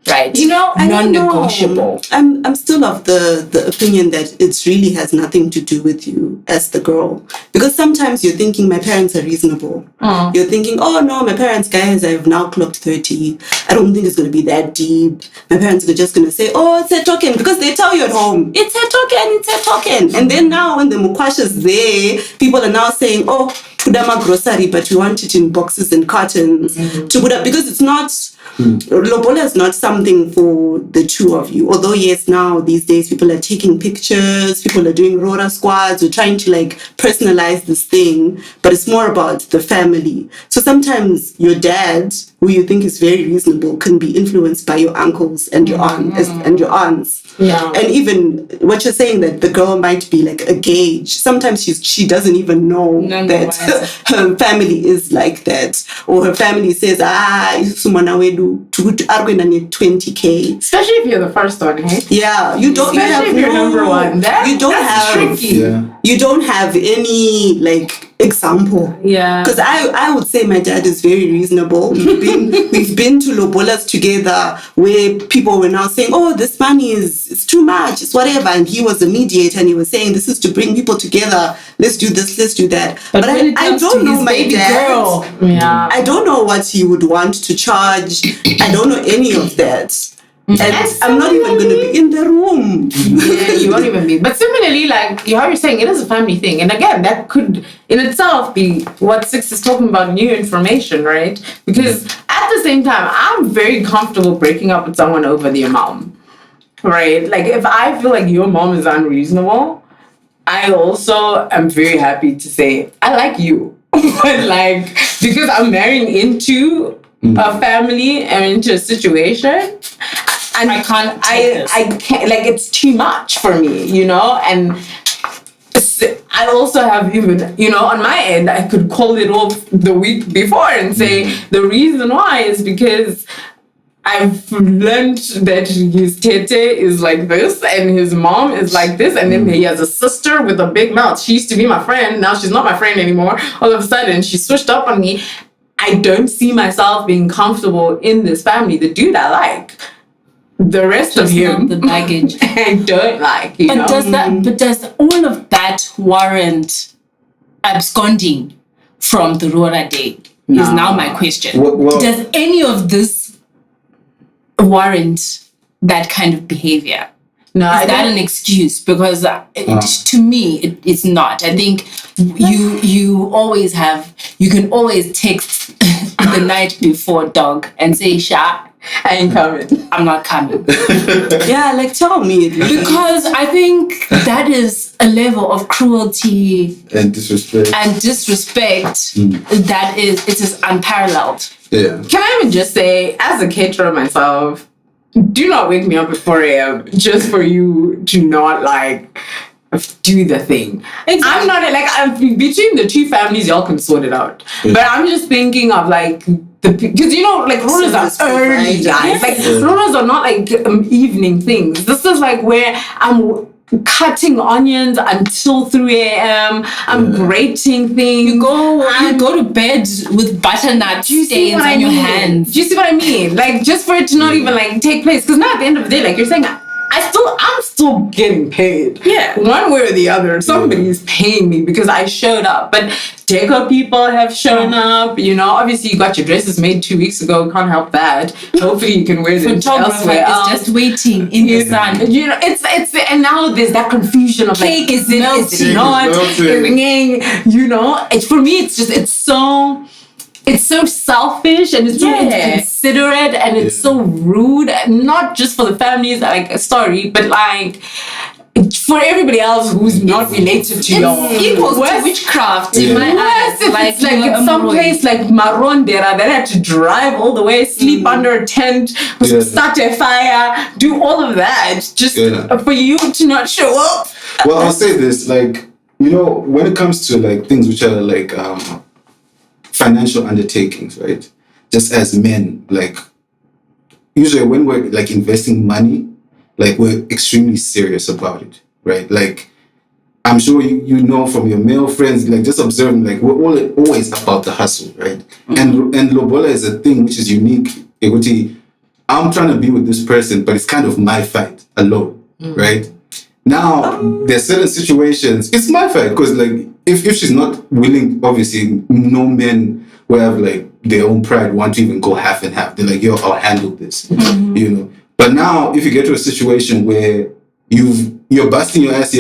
Right? I don't know. Non-negotiable. I'm still of the opinion that it really has nothing to do with you as the girl. Because sometimes you're thinking my parents are reasonable. You're thinking, oh no, my parents, guys, I've now clocked 30. I don't think it's going to be that deep. My parents are just going to say, oh, it's a token. Because they tell you at home, it's a token. And then now when the mukwash is there, people are now saying, oh, Tudama grocery, but we want it in boxes and cartons. To put up, because it's not, Lobola is not something for the two of you. Although, yes, now these days people are taking pictures, people are doing Roora squads, we're trying to like personalize this thing, but it's more about the family. So sometimes your dad, who you think is very reasonable, can be influenced by your uncles and your aunts. Yeah. And even what you're saying, that the girl might be like a gauge. Sometimes she doesn't even know that her family is like that. Or her family says, sumana wedu arwe na 20K. Especially if you're the first one, eh? Yeah. You don't Especially if you're number one. That's tricky. Yeah. You don't have any like example. Yeah. Because I would say my dad is very reasonable. We've been to Lobolas together where people were now saying, oh, this money it's too much, it's whatever. And he was a mediator and he was saying, this is to bring people together. Let's do this, let's do that. But I don't know my dad. Girl. Yeah. I don't know what he would want to charge. I don't know any of that. And I'm not even going to be in the room. Yeah, you won't even be. But similarly, like how you're saying, it is a family thing. And again, that could in itself be what Six is talking about, new information, right? Because at the same time, I'm very comfortable breaking up with someone over their mom, right? Like if I feel like your mom is unreasonable, I also am very happy to say, I like you. But like, because I'm marrying into a family and into a situation, and I can't, like, it's too much for me, and I also have even, on my end, I could call it off the week before and say the reason why is because I've learned that his tete is like this and his mom is like this, and then he has a sister with a big mouth. She used to be my friend, now she's not my friend anymore. All of a sudden, she switched up on me. I don't see myself being comfortable in this family. The dude I like, the rest of him, the baggage, I don't like. But does all of that warrant absconding from the Roora day? No. Is now my question. Well, does any of this warrant that kind of behavior? No, is that an excuse? Because to me, it's not. I think you always you can always text the night before, dog, and say, Sha, I ain't coming. I'm not coming. Yeah, like tell me. Because I think that is a level of cruelty and disrespect. That it is unparalleled. Yeah. Can I even just say, as a caterer myself, do not wake me up at 4 a.m. just for you to not like do the thing. Exactly. I'm not like between the two families, y'all can sort it out. Yeah. But I'm just thinking of like because like Rooras are early guys. Like Rooras are not like evening things. This is like where I'm cutting onions until 3 a.m. I'm grating things. You go to bed with butternut stains on your hands. Do you see what I mean? Like just for it to not even like take place. Because now at the end of the day, like you're saying, I'm still getting paid. Yeah. One way or the other. Somebody is paying me because I showed up. But deco people have shown up. Obviously you got your dresses made 2 weeks ago. Can't help that. Hopefully you can wear them elsewhere. It's just waiting in the sun. It's and now there's that confusion of cake like, is it not? It's for me. It's so selfish and it's so inconsiderate and it's so rude. Not just for the families, like sorry, but like for everybody else who's not related to y'all. It's equals to witchcraft in my eyes. It's some place like Marondera that had to drive all the way, sleep under a tent, start a fire, do all of that just for you to not show up. Well, I'll say this, like, when it comes to like things which are like financial undertakings, right? Just as men, like usually when we're like investing money, like we're extremely serious about it, right? Like I'm sure you know from your male friends, like just observing, like we're always about the hustle, right? And Lobola is a thing which is unique. I'm trying to be with this person, but it's kind of my fight alone, right? Now, there's certain situations, it's my fight, because like, if she's not willing, obviously, no men who have like their own pride want to even go half and half. They're like, yo, I'll handle this, you know? But now, if you get to a situation where you're busting your ass,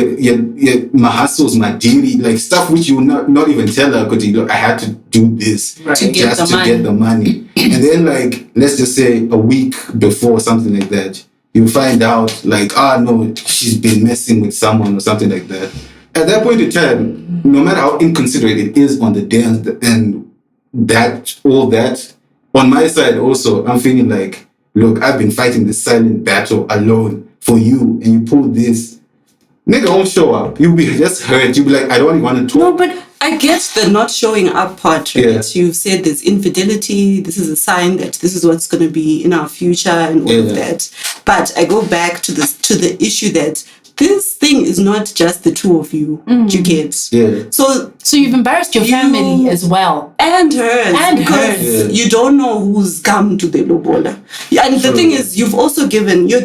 my hustle's my duty, like stuff which you will not even tell her, because I had to do this to get the money. And then like, let's just say a week before, something like that, you find out like, no, she's been messing with someone or something like that. At that point in time, no matter how inconsiderate it is on the day and that, all that, on my side also, I'm feeling like, look, I've been fighting this silent battle alone for you, and you pull this, nigga won't show up. You'll be just hurt. You'll be like, I don't even want to talk. No, but I get the not showing up part, right? Yeah. You've said there's infidelity. This is a sign that this is what's going to be in our future and all of that. But I go back to the issue that this thing is not just the two of you. You get? Yeah. So you've embarrassed your family as well. And hers. Because you don't know who's come to the Lobola. And the thing is, you're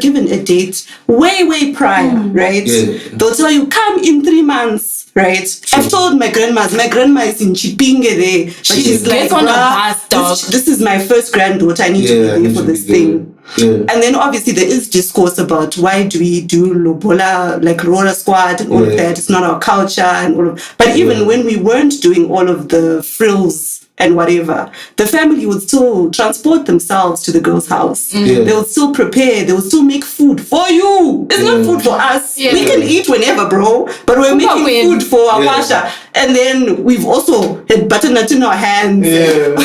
given a date way prior, right? Yeah. They'll tell you, come in 3 months, right? I've told my grandma is in Chipinge there. But she's like, gets on a bus, dog. This is my first granddaughter. I need to be there for this thing. Yeah. And then obviously there is discourse about why do we do Lobola, like Roora squad and all of that. It's not our culture and all of. But even when we weren't doing all of the frills and whatever, the family would still transport themselves to the girl's house. They would still prepare. They would still make food for you. It's not food for us. Yeah. We can eat whenever, bro. But we're making food for our pasha. And then we've also had butternut in our hands. Yeah.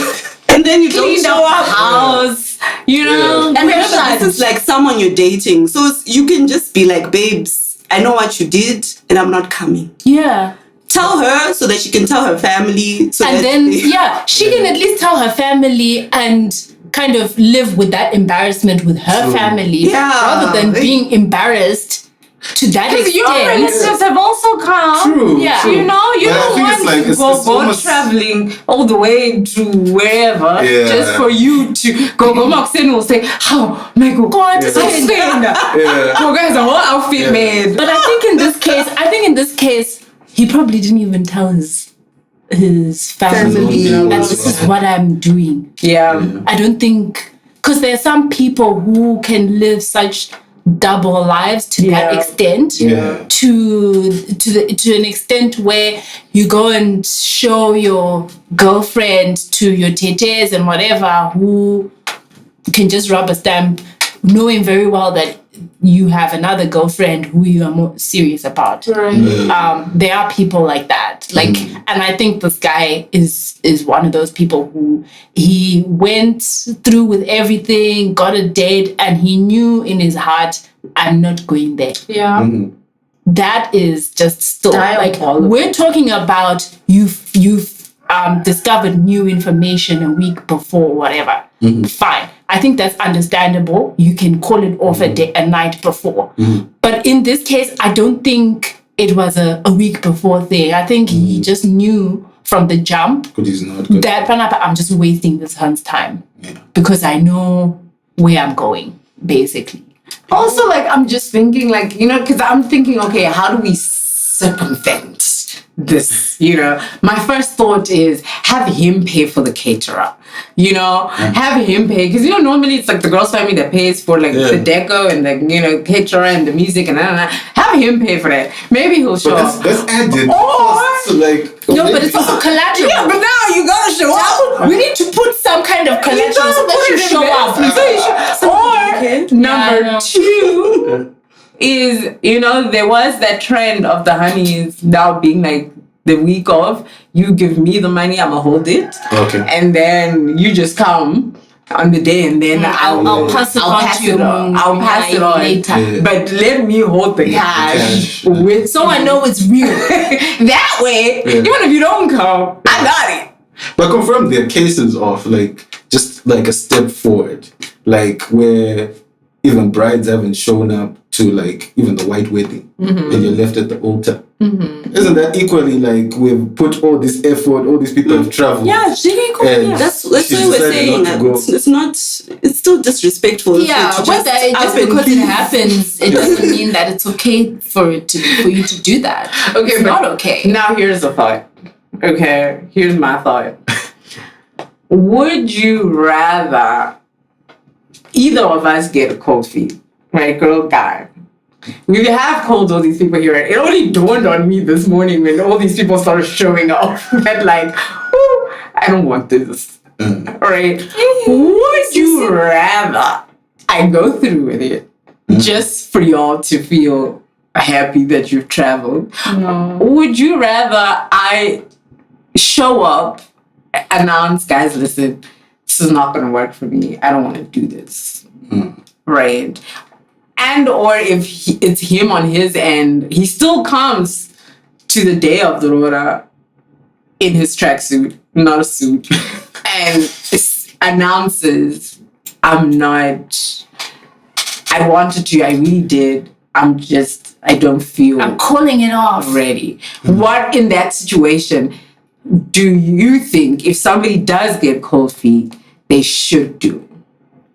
And then you Clean don't show up. house, you know. And remember, this is like someone you're dating. So you can just be like, babes, I know what you did and I'm not coming. Yeah. Tell her so that she can tell her family. And then, she can at least tell her family and kind of live with that embarrassment with her family rather than being embarrassed to that extent. Your relatives have also come. True. Yeah. True. You know, you But I don't think want it's like, to it's go almost- traveling all the way to wherever just for you to go. Moxen will say, "How my God, Yeah. I spend." Go guys, a whole outfit made. But I think in this case, he probably didn't even tell his family that this is what I'm doing. Yeah. I don't think, because there are some people who can live such double lives to that extent, to an extent where you go and show your girlfriend to your tetes and whatever, who can just rub a stamp, knowing very well that you have another girlfriend who you are more serious about. Right. There are people like that. Like, and I think this guy is one of those people who he went through with everything, got a date, and he knew in his heart, I'm not going there. Yeah. That is just still like, we're talking about you've discovered new information a week before, whatever. Fine. I think that's understandable. You can call it off a night before. But in this case, I don't think it was a week before thing. I think he just knew from the jump that I'm just wasting this hunt's time because I know where I'm going, basically. Also, like, I'm just thinking, like, you know, because I'm thinking, okay, how do we circumvent this? You know, my first thought is have him pay for the caterer. You know, have him pay, because, you know, normally it's like the girl's family that pays for like the deco and the, you know, caterer and the music and have him pay for that. Maybe he'll show up. That's added. No, but it's also collateral. Yeah, but now you gotta show up. We need to put some kind of collateral so that you show up. Or number two is, you know, there was that trend of the honeys now being like the week of, you give me the money, I'ma hold it. Okay. And then you just come on the day and then I'll pass it on. I'll pass it on later. Yeah. But let me hold the cash with, So I know it's real. that way, even if you don't come, I got it. But confirm there are cases of like just like a step forward, like where even brides haven't shown up to like even the white wedding and you're left at the altar. Isn't that equally like we've put all this effort, all these people have traveled? Yeah, That's why we're saying that it's still disrespectful. Yeah, just because it happens, it doesn't mean that it's okay for you to do that. Okay, it's not okay. Now here's a thought. Okay, here's my thought. Would you rather either of us get cold feet, right, girl, guy? We have called all these people here. It only dawned on me this morning when all these people started showing up that like, I don't want this. Right? Would you rather I go through with it just for y'all to feel happy that you've traveled? No. Would you rather I show up, announce, guys, listen, this is not going to work for me. I don't want to do this. Right? And or if it's him on his end, he still comes to the day of the Roora in his tracksuit, not a suit, and announces, I wanted to, I really did. I don't feel I'm calling it off. ready. What in that situation do you think if somebody does get cold feet, they should do?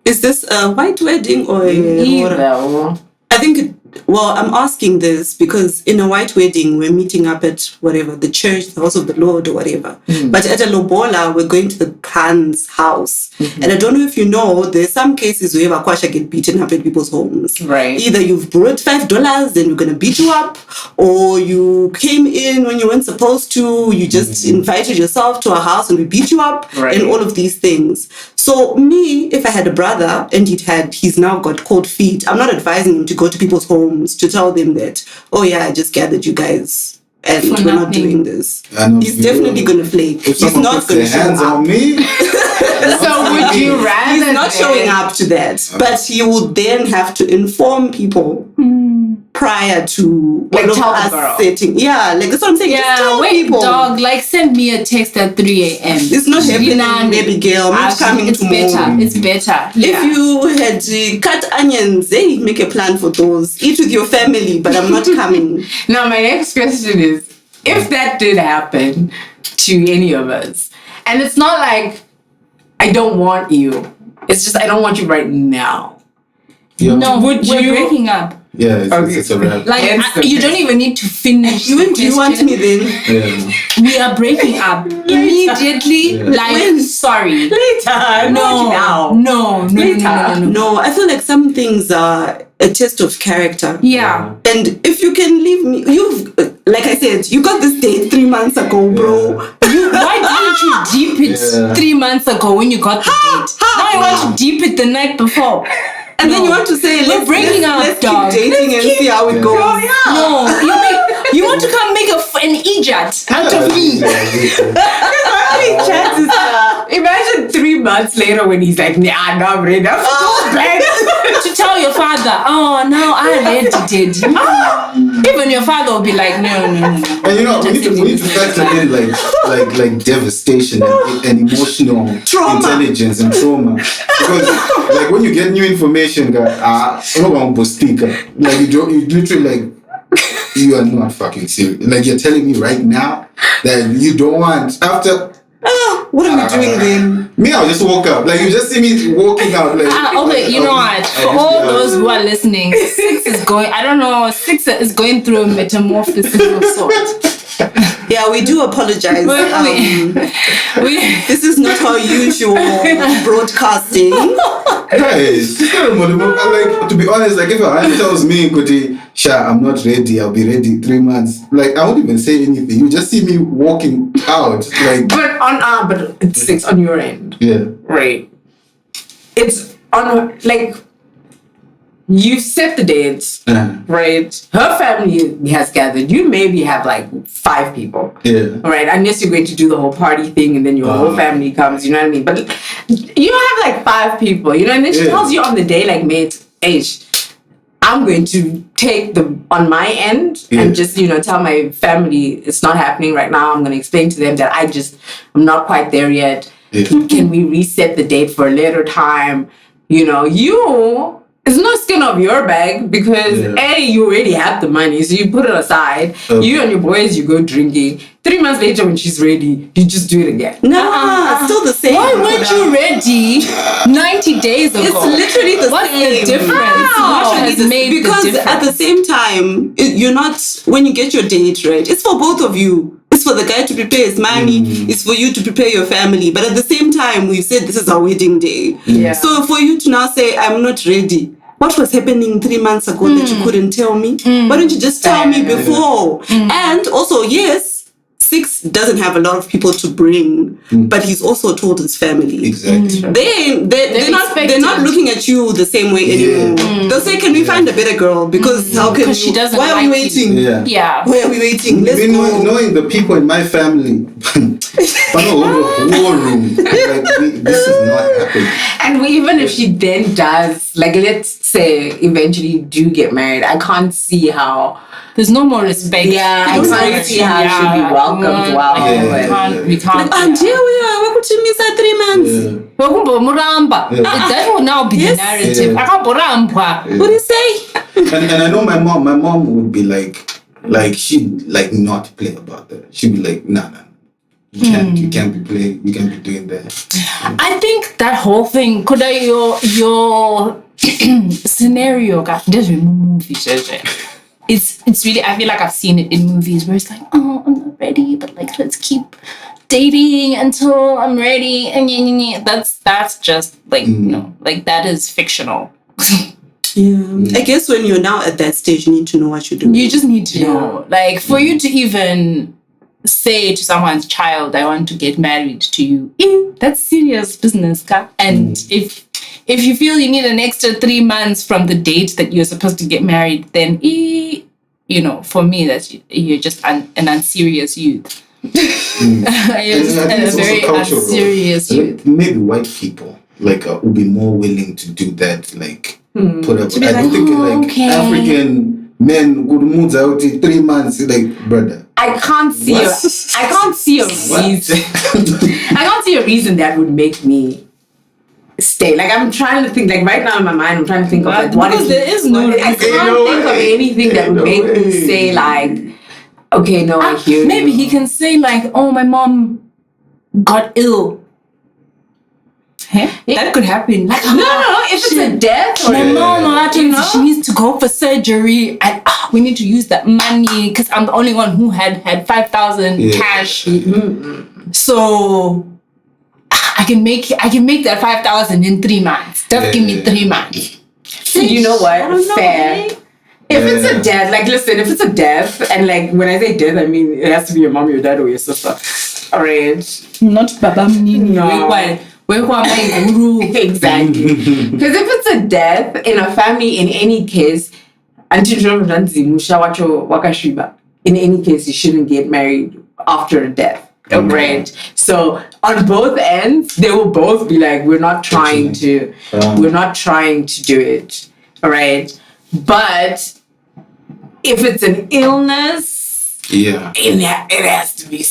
Is this a white wedding or Either. I think, I'm asking this because in a white wedding, we're meeting up at whatever, the church, the house of the Lord or whatever. But at a Lobola, we're going to the Khan's house. And I don't know if you know, there's some cases where Bakwasha get beaten up at people's homes. Right. Either you've borrowed $5 and we're going to beat you up, or you came in when you weren't supposed to, you just invited yourself to our house and we beat you up, and all of these things. So me, if I had a brother and he's now got cold feet, I'm not advising him to go to people's homes to tell them that, oh yeah, I just gathered you guys and we're not doing this. He's definitely going to flake. If He's not going to show hands up. on me. So would you rather He's not showing up to that. But he would then have to inform people prior to Like all of tell the us girl. setting. Yeah, like that's what I'm saying. Just Yeah, tell wait, people. dog. Like, send me a text at 3 a.m. It's not happening, baby girl. I'm not coming It's tomorrow. better. It's better. If you had cut onions, make a plan for those. Eat with your family, but I'm not coming. Now, my next question is, if that did happen to any of us, and it's not like I don't want you, it's just I don't want you right now. Yeah. No, Would we're you- breaking up. Yeah, it's a wrap. Like, you don't even need to finish. When do you want question. me then? Yeah. We are breaking up immediately. Like, sorry. Later, No. No. No, I feel like some things are a test of character. Yeah. And if you can leave me, like I said, you got this date 3 months ago, bro. Why didn't you deep it 3 months ago when you got the date? Now you want to deep it the night before. And then you want to say, We're breaking up, let's dog. keep dating and see how it goes. No, you want to come make an idiot out of me. Chances are, imagine 3 months later when he's like, nah, I'm ready. I'm so bad. To tell your father, oh no, I already did. Even your father will be like, no. And you know, we need to factor in like devastation and emotional intelligence and trauma. Because like when you get new information, like you literally like, you are not fucking serious. Like you're telling me right now that you don't want after. What are we doing then? Me, I'll just walk up. Like you just see me walking out. Like Okay, you know what? For all those who are listening, 6 is going through a metamorphosis of sorts. Yeah, we do apologize. This is not our usual broadcasting. Guys, like to be honest, like if a aunt tells me, Kuti, Sha, I'm not ready, I'll be ready 3 months. Like I won't even say anything. You just see me walking out. Like but it's 6 on your end. yeah. Right. It's on like you set the dates, right? Her family has gathered. You maybe have like 5 people. Yeah. Right? Unless you're going to do the whole party thing and then your whole family comes, you know what I mean? But you have like 5 people, you know, and then she tells you on the day, like, mate, I'm going to take on my end and just, you know, tell my family it's not happening right now. I'm going to explain to them that I'm not quite there yet. Yeah. Can we reset the date for a later time? You know, you it's no skin off your bag because you already have the money, so you put it aside. You and your boys, you go drinking. 3 months later, when she's ready, you just do it again. It's still the same. Why weren't you ready 90 days ago? It's literally the What's same. the difference? What has made because the difference? at the same time, you're not, when you get your date, right, it's for both of you. It's for the guy to prepare his money. It's for you to prepare your family. But at the same time, we've said this is our wedding day. Yeah. So for you to now say, I'm not ready. What was happening 3 months ago that you couldn't tell me? Why don't you just tell me before? And also, yes, Six doesn't have a lot of people to bring, but he's also told his family. Exactly. They're not looking at you the same way anymore. They'll say, can we find a better girl? Because how can she doesn't why are we like waiting? you. Yeah. Why are we waiting? Let's go. Knowing the people in my family, but no, war room. Like, this is not happening. And even if she then does, like, let's say eventually you do get married, I can't see how. There's no more respect. Yeah, I can't see how she'll be welcomed well. We can't. And here we are. We're going to miss her 3 months. That will now be the narrative. What do you say? And I know my mom would be like she'd like not play about that. She'd be like, nah. You can't be playing, you can't be doing that. I think that whole thing, could I your scenario does movie, it's really, I feel like I've seen it in movies where it's like, oh, I'm not ready, but like let's keep dating until I'm ready, and that's just like no, like that is fictional. I guess when you're now at that stage, you need to know what you're doing. You just need to know, like, for you to even say to someone's child, I want to get married to you, that's serious business, and if you feel you need an extra 3 months from the date that you're supposed to get married, then for me, that's you're just an unserious youth. You're just a very unserious youth. Maybe white people will be more willing to do that, like put up. I don't think African men would move out in 3 months, like, brother. I can't see a reason. I can't see a reason that would make me stay. Like, I'm trying to think, like, right now in my mind, I'm trying to think of like what is there is no reason. I can't think of anything that would make me say like, okay, no, I hear you. Maybe he can say like, oh, my mom got ill. That could happen. Like, no. If it's a death, or my mom, she needs to go for surgery, and we need to use that money because I'm the only one who had 5,000 cash. So I can make that 5,000 in 3 months. Just give me 3 months. You know what? Fair. If it's a death, like, listen, if it's a death, and like when I say death, I mean it has to be your mom, your dad, or your sister. All right. Not Baba Mnini. No. Exactly. Because if it's a death in a family, in any case, in any case, you shouldn't get married after a death. Right? So on both ends, they will both be like, we're not trying to do it. All right. But if it's an illness, it has to be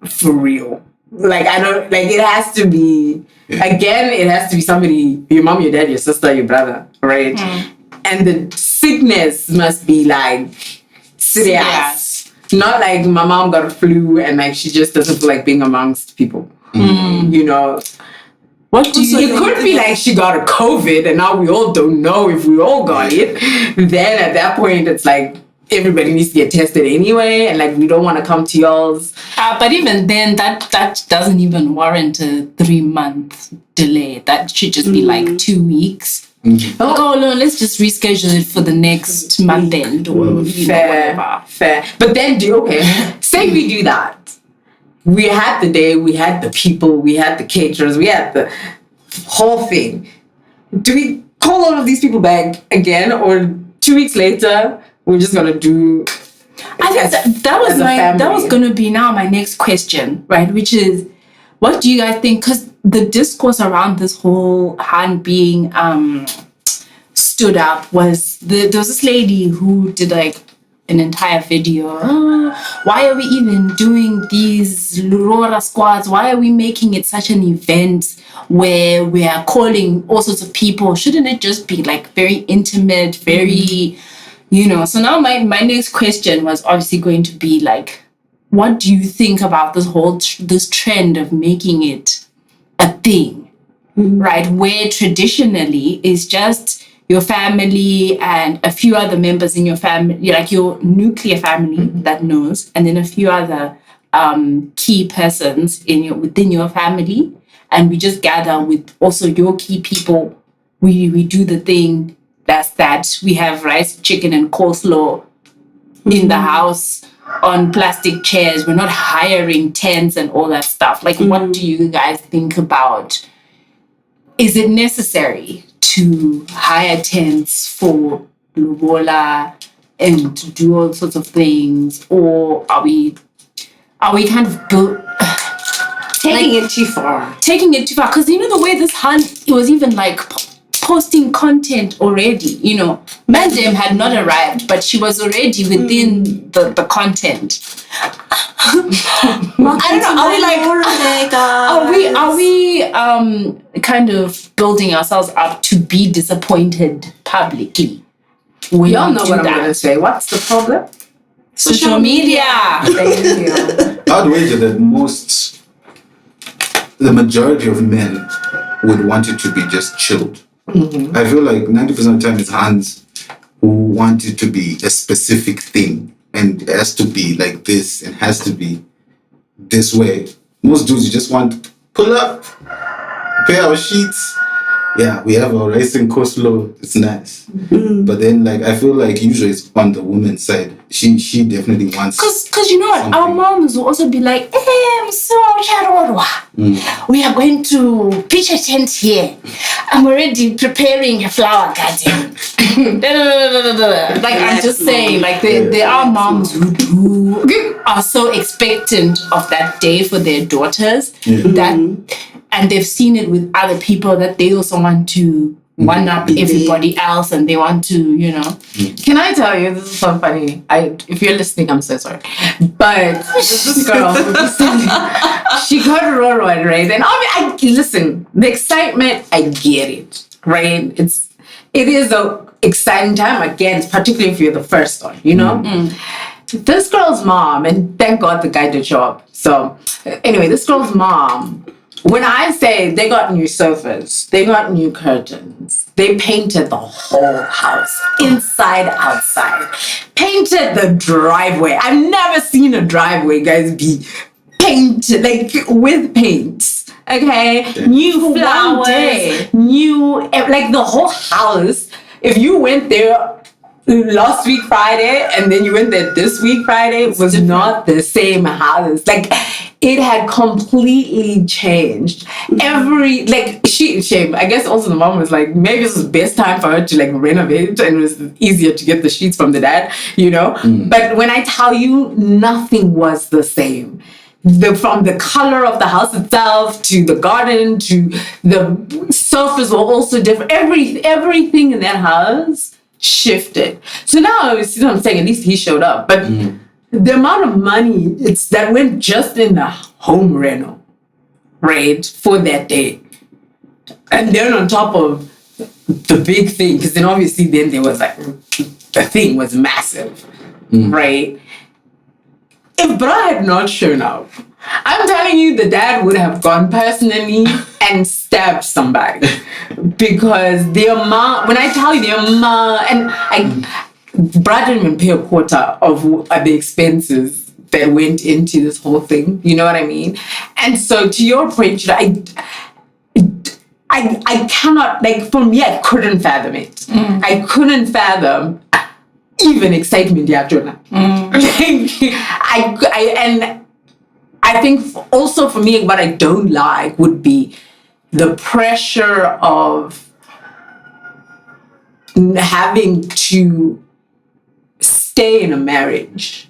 for real. Like, it has to be, again, it has to be somebody, your mom, your dad, your sister, your brother, right? And the sickness must be like serious. Not like my mom got a flu and like she just doesn't feel like being amongst people. What do you could be like she got a COVID and now we all don't know if we all got it. Then at that point, it's like, everybody needs to get tested anyway, and like we don't want to come to y'all's. But even then, that doesn't even warrant a 3 month delay. That should just be like 2 weeks. Like, oh no, let's just reschedule it for the next month end or whatever. Fair. But then say we do that. We had the day, we had the people, we had the caterers, we had the whole thing. Do we call all of these people back again, or 2 weeks later? We're just gonna do. I think that was gonna be now my next question, right? Which is, what do you guys think? Because the discourse around this whole hand being stood up was there was this lady who did like an entire video. Why are we even doing these Roora squads? Why are we making it such an event where we are calling all sorts of people? Shouldn't it just be like very intimate, very, So now my next question was obviously going to be like, what do you think about this whole this trend of making it a thing, right? Where traditionally it's just your family and a few other members in your family, like your nuclear family that knows, and then a few other key persons within your family, and we just gather with also your key people. We do the thing that's that. We have rice, chicken, and coleslaw in the house on plastic chairs. We're not hiring tents and all that stuff. Like, what do you guys think about? Is it necessary to hire tents for Lobola and to do all sorts of things, or are we kind of Taking it too far. Taking it too far? Because the way this hunt, it was even like posting content already. Madam had not arrived, but she was already within the content. I don't know. Are we kind of building ourselves up to be disappointed publicly? We all know what I'm going to say. What's the problem? Social media. Thank you. I'd wager that the majority of men would want it to be just chilled. I feel like 90% of the time it's hands who want it to be a specific thing, and it has to be like this and has to be this way. Most dudes, you just want pull up, prepare our sheets. Yeah, we have our rice and coleslaw. It's nice. But then, I feel like usually it's on the woman's side. She definitely wants. Because you know what, our moms will also be like, we are going to pitch a tent here. I'm already preparing a flower garden. I'm just saying, there are moms who are so expectant of that day for their daughters and they've seen it with other people that they also want to one up everybody else, and they want to, Can I tell you, this is so funny. If you're listening, I'm so sorry. But this girl, she got Roora, right? And listen, the excitement, I get it, right? It is a exciting time, again, particularly if you're the first one, This girl's mom, and thank God the guy did show up. So anyway, this girl's mom, when I say they got new sofas, they got new curtains, they painted the whole house, inside, outside, painted the driveway. I've never seen a driveway, guys, be painted, with paint. Okay? Yeah. New flowers, the whole house. If you went there last week Friday and then you went there this week Friday, it was not the same house. It had completely changed. Shame. I guess also the mom was like, maybe this was the best time for her to renovate, and it was easier to get the sheets from the dad, But when I tell you, nothing was the same. From the color of the house itself to the garden to the sofas were also different. Everything in that house shifted. So now, I'm saying, at least he showed up. But the amount of money that went just in the home reno, right, for that day. And then on top of the big thing, because then obviously then there was the thing was massive, right? If Bra had not shown up, I'm telling you, the dad would have gone personally and stabbed somebody. Because the amount, when I tell you the amount, Brad didn't even pay a quarter of the expenses that went into this whole thing. You know what I mean? And so to your point, I cannot, for me, I couldn't fathom it. I couldn't fathom even excitement, yeah, Jonah. I think also for me, what I don't like would be the pressure of having to stay in a marriage,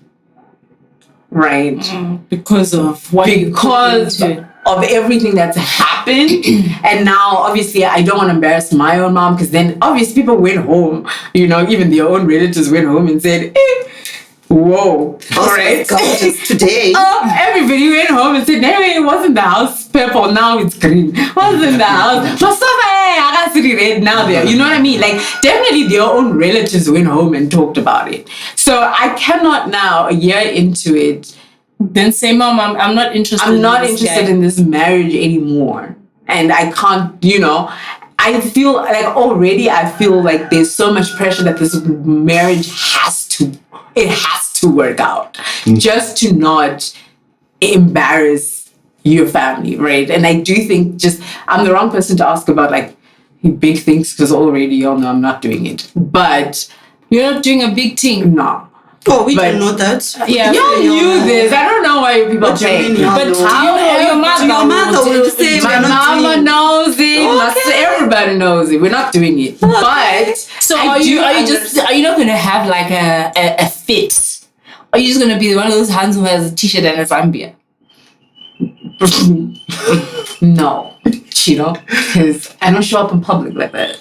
right? Because of of everything that's happened. And now, obviously, I don't want to embarrass my own mom, because then obviously people went home, even their own relatives went home and said, Whoa. Right. Gorgeous today. Everybody went home and said, hey, wasn't the house purple? Now it's green. Wasn't the house? I got red now there. You know what I mean? Like, definitely their own relatives went home and talked about it. So I cannot now, a year into it, then say, Mom, I'm not interested. I'm not interested in this marriage anymore. And I can't, I feel like already I feel like there's so much pressure that this marriage has to work out just to not embarrass your family, right? And I do think I'm the wrong person to ask about like big things because already y'all know I'm not doing it. But you're not doing a big thing? No. Oh, we didn't know that. Yeah, y'all knew this. I don't know why people are playing. But your mother will say my mama knows it. Everybody knows it. We're not doing it. But so are you not gonna have like a fit? Are you just gonna be one of those hands who has a t-shirt and a Zambia? No, because I don't show up in public like that.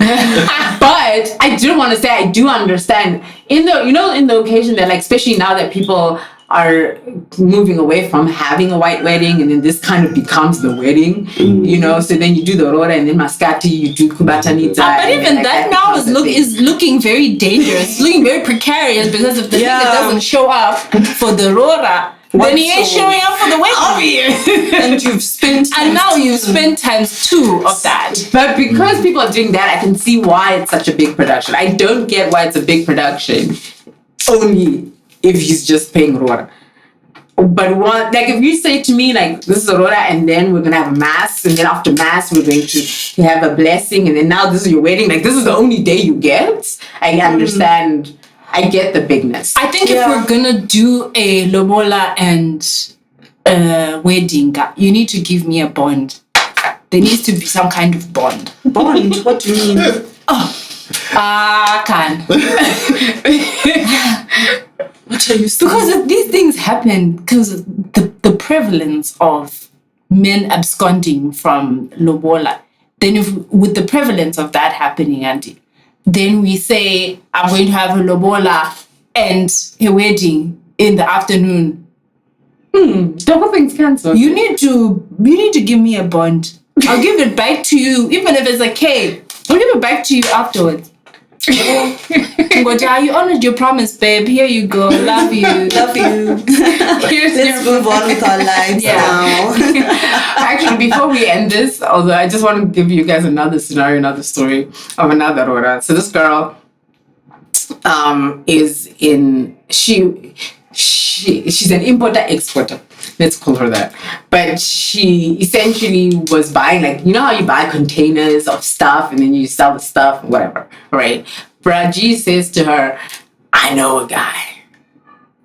But I do want to say I do understand in the occasion that, like, especially now that people are moving away from having a white wedding and then this kind of becomes the wedding, so then you do the Roora and then Maskati, you do Kubatanita. But even that now is looking very dangerous, looking very precarious because if the nigga doesn't show up for the Roora, then he ain't showing up for the wedding. And you've spent times 2 of that. But because people are doing that, I can see why it's such a big production. I don't get why it's a big production only if he's just paying Roora. But if you say to me, like, this is a Roora and then we're going to have a mass and then after mass we're going to have a blessing and then now this is your wedding, like this is the only day you get, I understand. I get the bigness. I think if we're gonna do a Lobola and wedding, you need to give me a bond. There needs to be some kind of bond. Bond? What do you mean? Can. What are you saying? Because if these things happen, because the prevalence of men absconding from Lobola, then with the prevalence of that happening, Auntie, then we say, I'm going to have a Lobola and a wedding in the afternoon. The whole thing's cancelled. You need to give me a bond. I'll give it back to you, even if it's a cake. I'll give it back to you afterwards. You honored your promise, babe. Here you go. Love you. Love you. Let's move on with our lives now. Actually, before we end this, although I just want to give you guys another scenario, another story of another Roora. So this girl she's an importer-exporter. Let's call her that. But she essentially was buying, like, you know how you buy containers of stuff and then you sell the stuff, whatever, right? Braji says to her, I know a guy.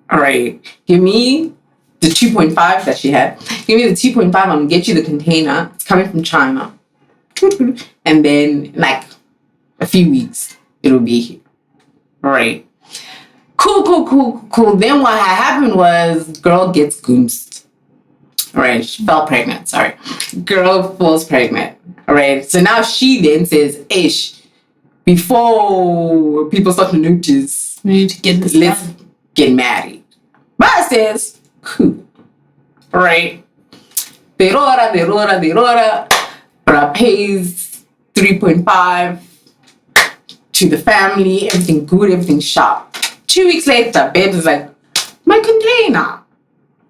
All right, give me the 2.5 that she had. Give me the 2.5, I'm going to get you the container. It's coming from China. And then, like, a few weeks, it'll be here. All right. Cool. Then what happened was girl gets goomsed. All right, she fell pregnant. Sorry. Girl falls pregnant. All right. So now she then says, Ish, before people start to notice, we need to get this let's get married. But says, cool. All right. They Roora. Bra pays 3.5 to the family. Everything good, everything sharp. 2 weeks later, babes is like, my container,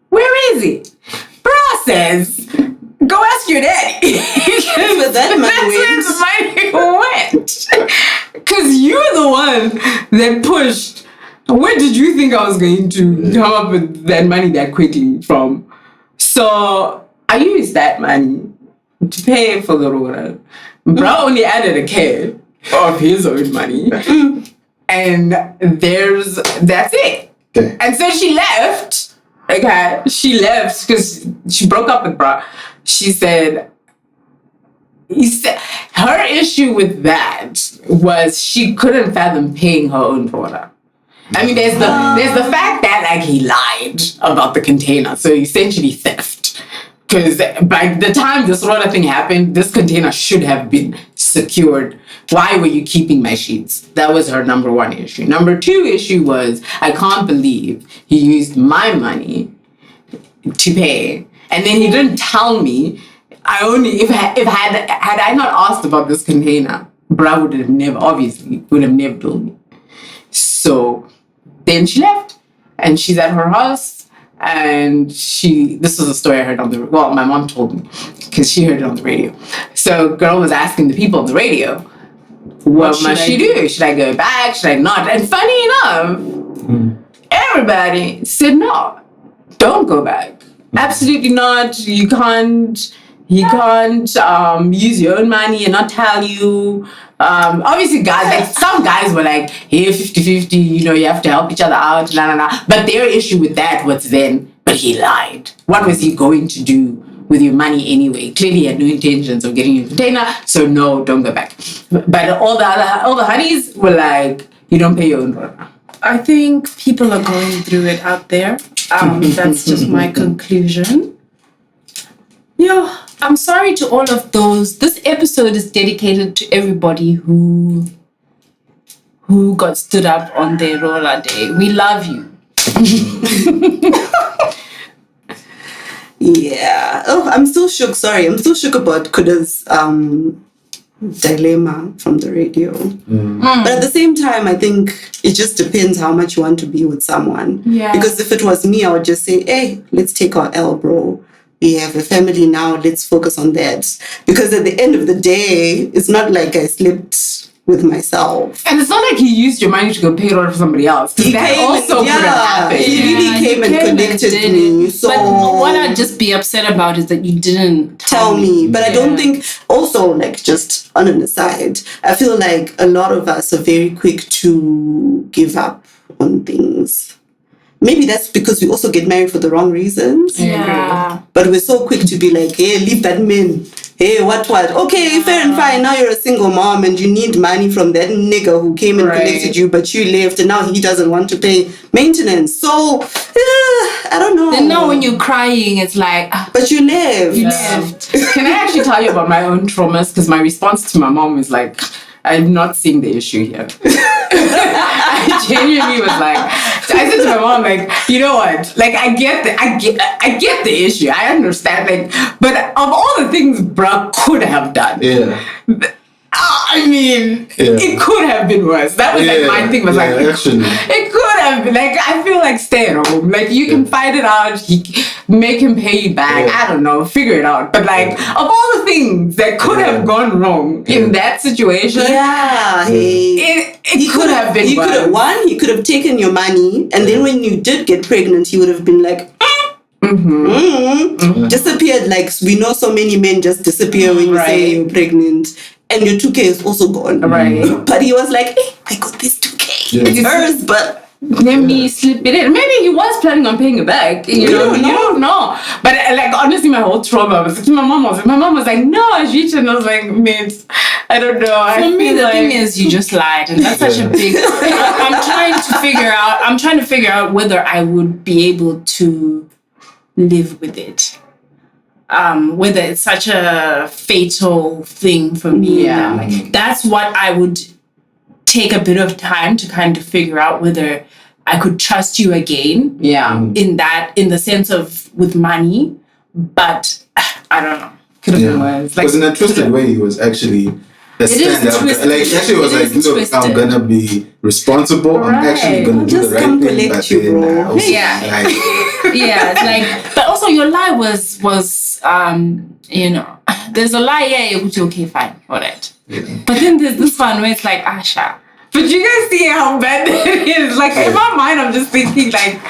where is it? Bra says, go ask your daddy. Where that money went. Because you're the one that pushed. Where did you think I was going to come up with that money that quickly from? So I used that money to pay for the Roora. Bra only added a K of his own money. And that's it. Okay. And so she left. Okay. She left because she broke up with Bra. She said, her issue with that was she couldn't fathom paying her own Roora. I mean, there's the fact that, like, he lied about the container. So essentially theft. Because by the time this Roora thing happened, this container should have been secured. Why were you keeping my sheets? That was her number one issue. Number two issue was, I can't believe he used my money to pay. And then he didn't tell me. I only, had I not asked about this container, Bra would have never told me. So then she left and she's at her house and this was a story I heard on my mom told me because she heard it on the radio. So girl was asking the people on the radio, what must she do? Should I go back? Should I not? And funny enough, everybody said no, don't go back. Absolutely not. You can't use your own money and not tell you. Obviously guys, like some guys were like, hey, 50-50, you have to help each other out, But their issue with that was then, but he lied. What was he going to do with your money anyway? Clearly he had no intentions of getting you a container, so no, don't go back. But all the honeys were like, you don't pay your own rent. I think people are going through it out there. That's just my conclusion. I'm sorry to all of those. This episode is dedicated to everybody who got stood up on their Roora day. We love you. Yeah. Oh, I'm still shook. Sorry. I'm still shook about Kuda's dilemma from the radio. But at the same time, I think it just depends how much you want to be with someone. Yeah. Because if it was me, I would just say, hey, let's take our L, bro. We have a family now, let's focus on that. Because at the end of the day, it's not like I slept with myself. And it's not like he used your money to go pay it for somebody else. That also could have happened. He really came and connected me. So but what I'd just be upset about is that you didn't tell me. But I don't think, also, like, just on an aside, I feel like a lot of us are very quick to give up on things. Maybe that's because we also get married for the wrong reasons. Yeah. But we're so quick to be like, hey, leave that man. Hey, what? Okay, fair and fine. Now you're a single mom and you need money from that nigga who came and connected you, but you left and now he doesn't want to pay maintenance. So, I don't know. Then now when you're crying, it's like... But you left. Can I actually tell you about my own traumas? Because my response to my mom is like, I'm not seeing the issue here. I genuinely was like, I said to my mom, like, you know what? Like, I get the issue. I understand. Like, but of all the things Bra could have done, I mean, it could have been worse. That was like my thing was like, it could have been like, I feel like stay at home. Like you can fight it out, make him pay you back. I don't know, figure it out. But like of all the things that could have gone wrong in that situation, it could have been. He could have he could have taken your money, and then when you did get pregnant, he would have been like. Disappeared. Like we know so many men just disappear when you say you're pregnant. And your 2K is also gone. Right. But he was like, hey, I got this 2K. It's hers, but... Let me slip it in. Maybe he was planning on paying it back. You don't know. But like honestly, my whole trauma was my mom was like, no, Ajit. And I was like, mate, I don't know. For me, the thing is, you just lied, and that's such a big. I'm trying to figure out whether I would be able to live with it. Whether it's such a fatal thing for me. That's what I would take a bit of time to kind of figure out whether I could trust you again. In the sense of with money. But I don't know. Could have been worse. Like, in a twisted way, he was actually a stand-up. Like actually was like, look, twisted. I'm gonna be responsible. I'm actually gonna do the right thing. But you, bro. It's like, but also your lie was there's a lie here, which okay, fine, all right. But then there's this one where it's like, Asha. But you guys see how bad it is. Like in my mind, I'm just thinking like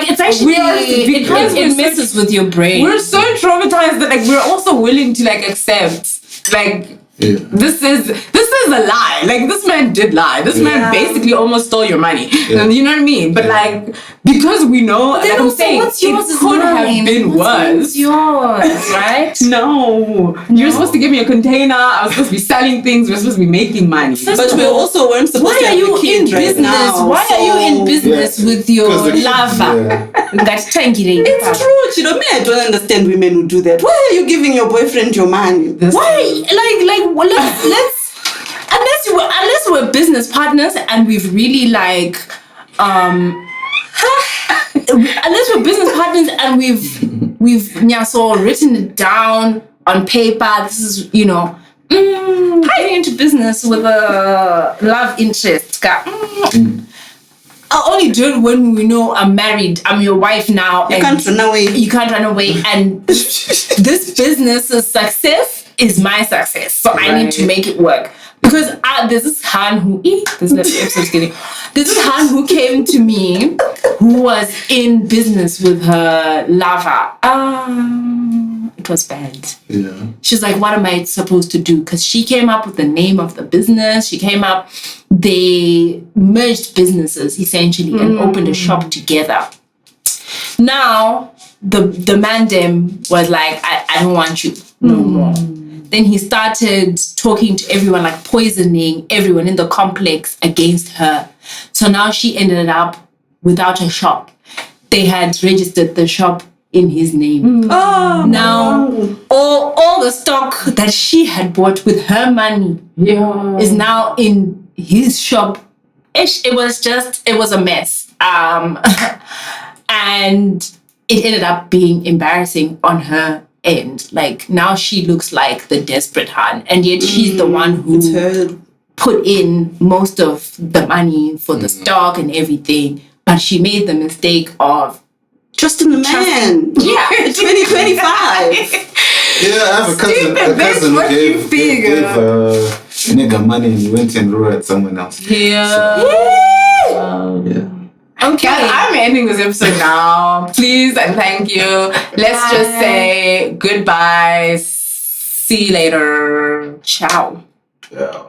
it's actually it messes with your brain. We're so traumatized that like we're also willing to like accept like. This is a lie. Like this man did lie. This man basically almost stole your money. And you know what I mean? But like because we know, like I'm saying, it could have been worse. It's yours, right? No, you're supposed to give me a container. I was supposed to be selling things. We're supposed to be making money. But we also weren't supposed to have a kid right now. Why are you in business with your lover? That's tranquil. It's true, Chido. I don't understand women who do that. Why are you giving your boyfriend your money? Why? Like, well, let's we're business partners and we've really like, unless we're business partners and we've so written it down on paper. This is, you know, getting into business with a love interest. I'll only do it when we know I'm married. I'm your wife now. You can't run away. You can't run away. And this business's success is my success. So I need to make it work. Because there's this Han who... There's this Han who came to me who was in business with her lover. It was bad. Yeah. She's like, what am I supposed to do? Because she came up with the name of the business. They merged businesses essentially and opened a shop together. Now, the man dem was like, I don't want you no more. Then he started talking to everyone, like poisoning everyone in the complex against her. So now she ended up without a shop. They had registered the shop in his name. Now, all the stock that she had bought with her money is now in his shop. It was a mess. And it ended up being embarrassing on her end. Like, now she looks like the desperate Han, and yet she's the one who put in most of the money for the stock and everything. But she made the mistake of trusting the man. Yeah. 2025. Yeah, I have a cousin who gave nigga money and went and roared at someone else. Yeah. Yeah. Okay, I'm ending this episode now. Please and thank you. Let's just say goodbye. See you later. ciao. Yeah.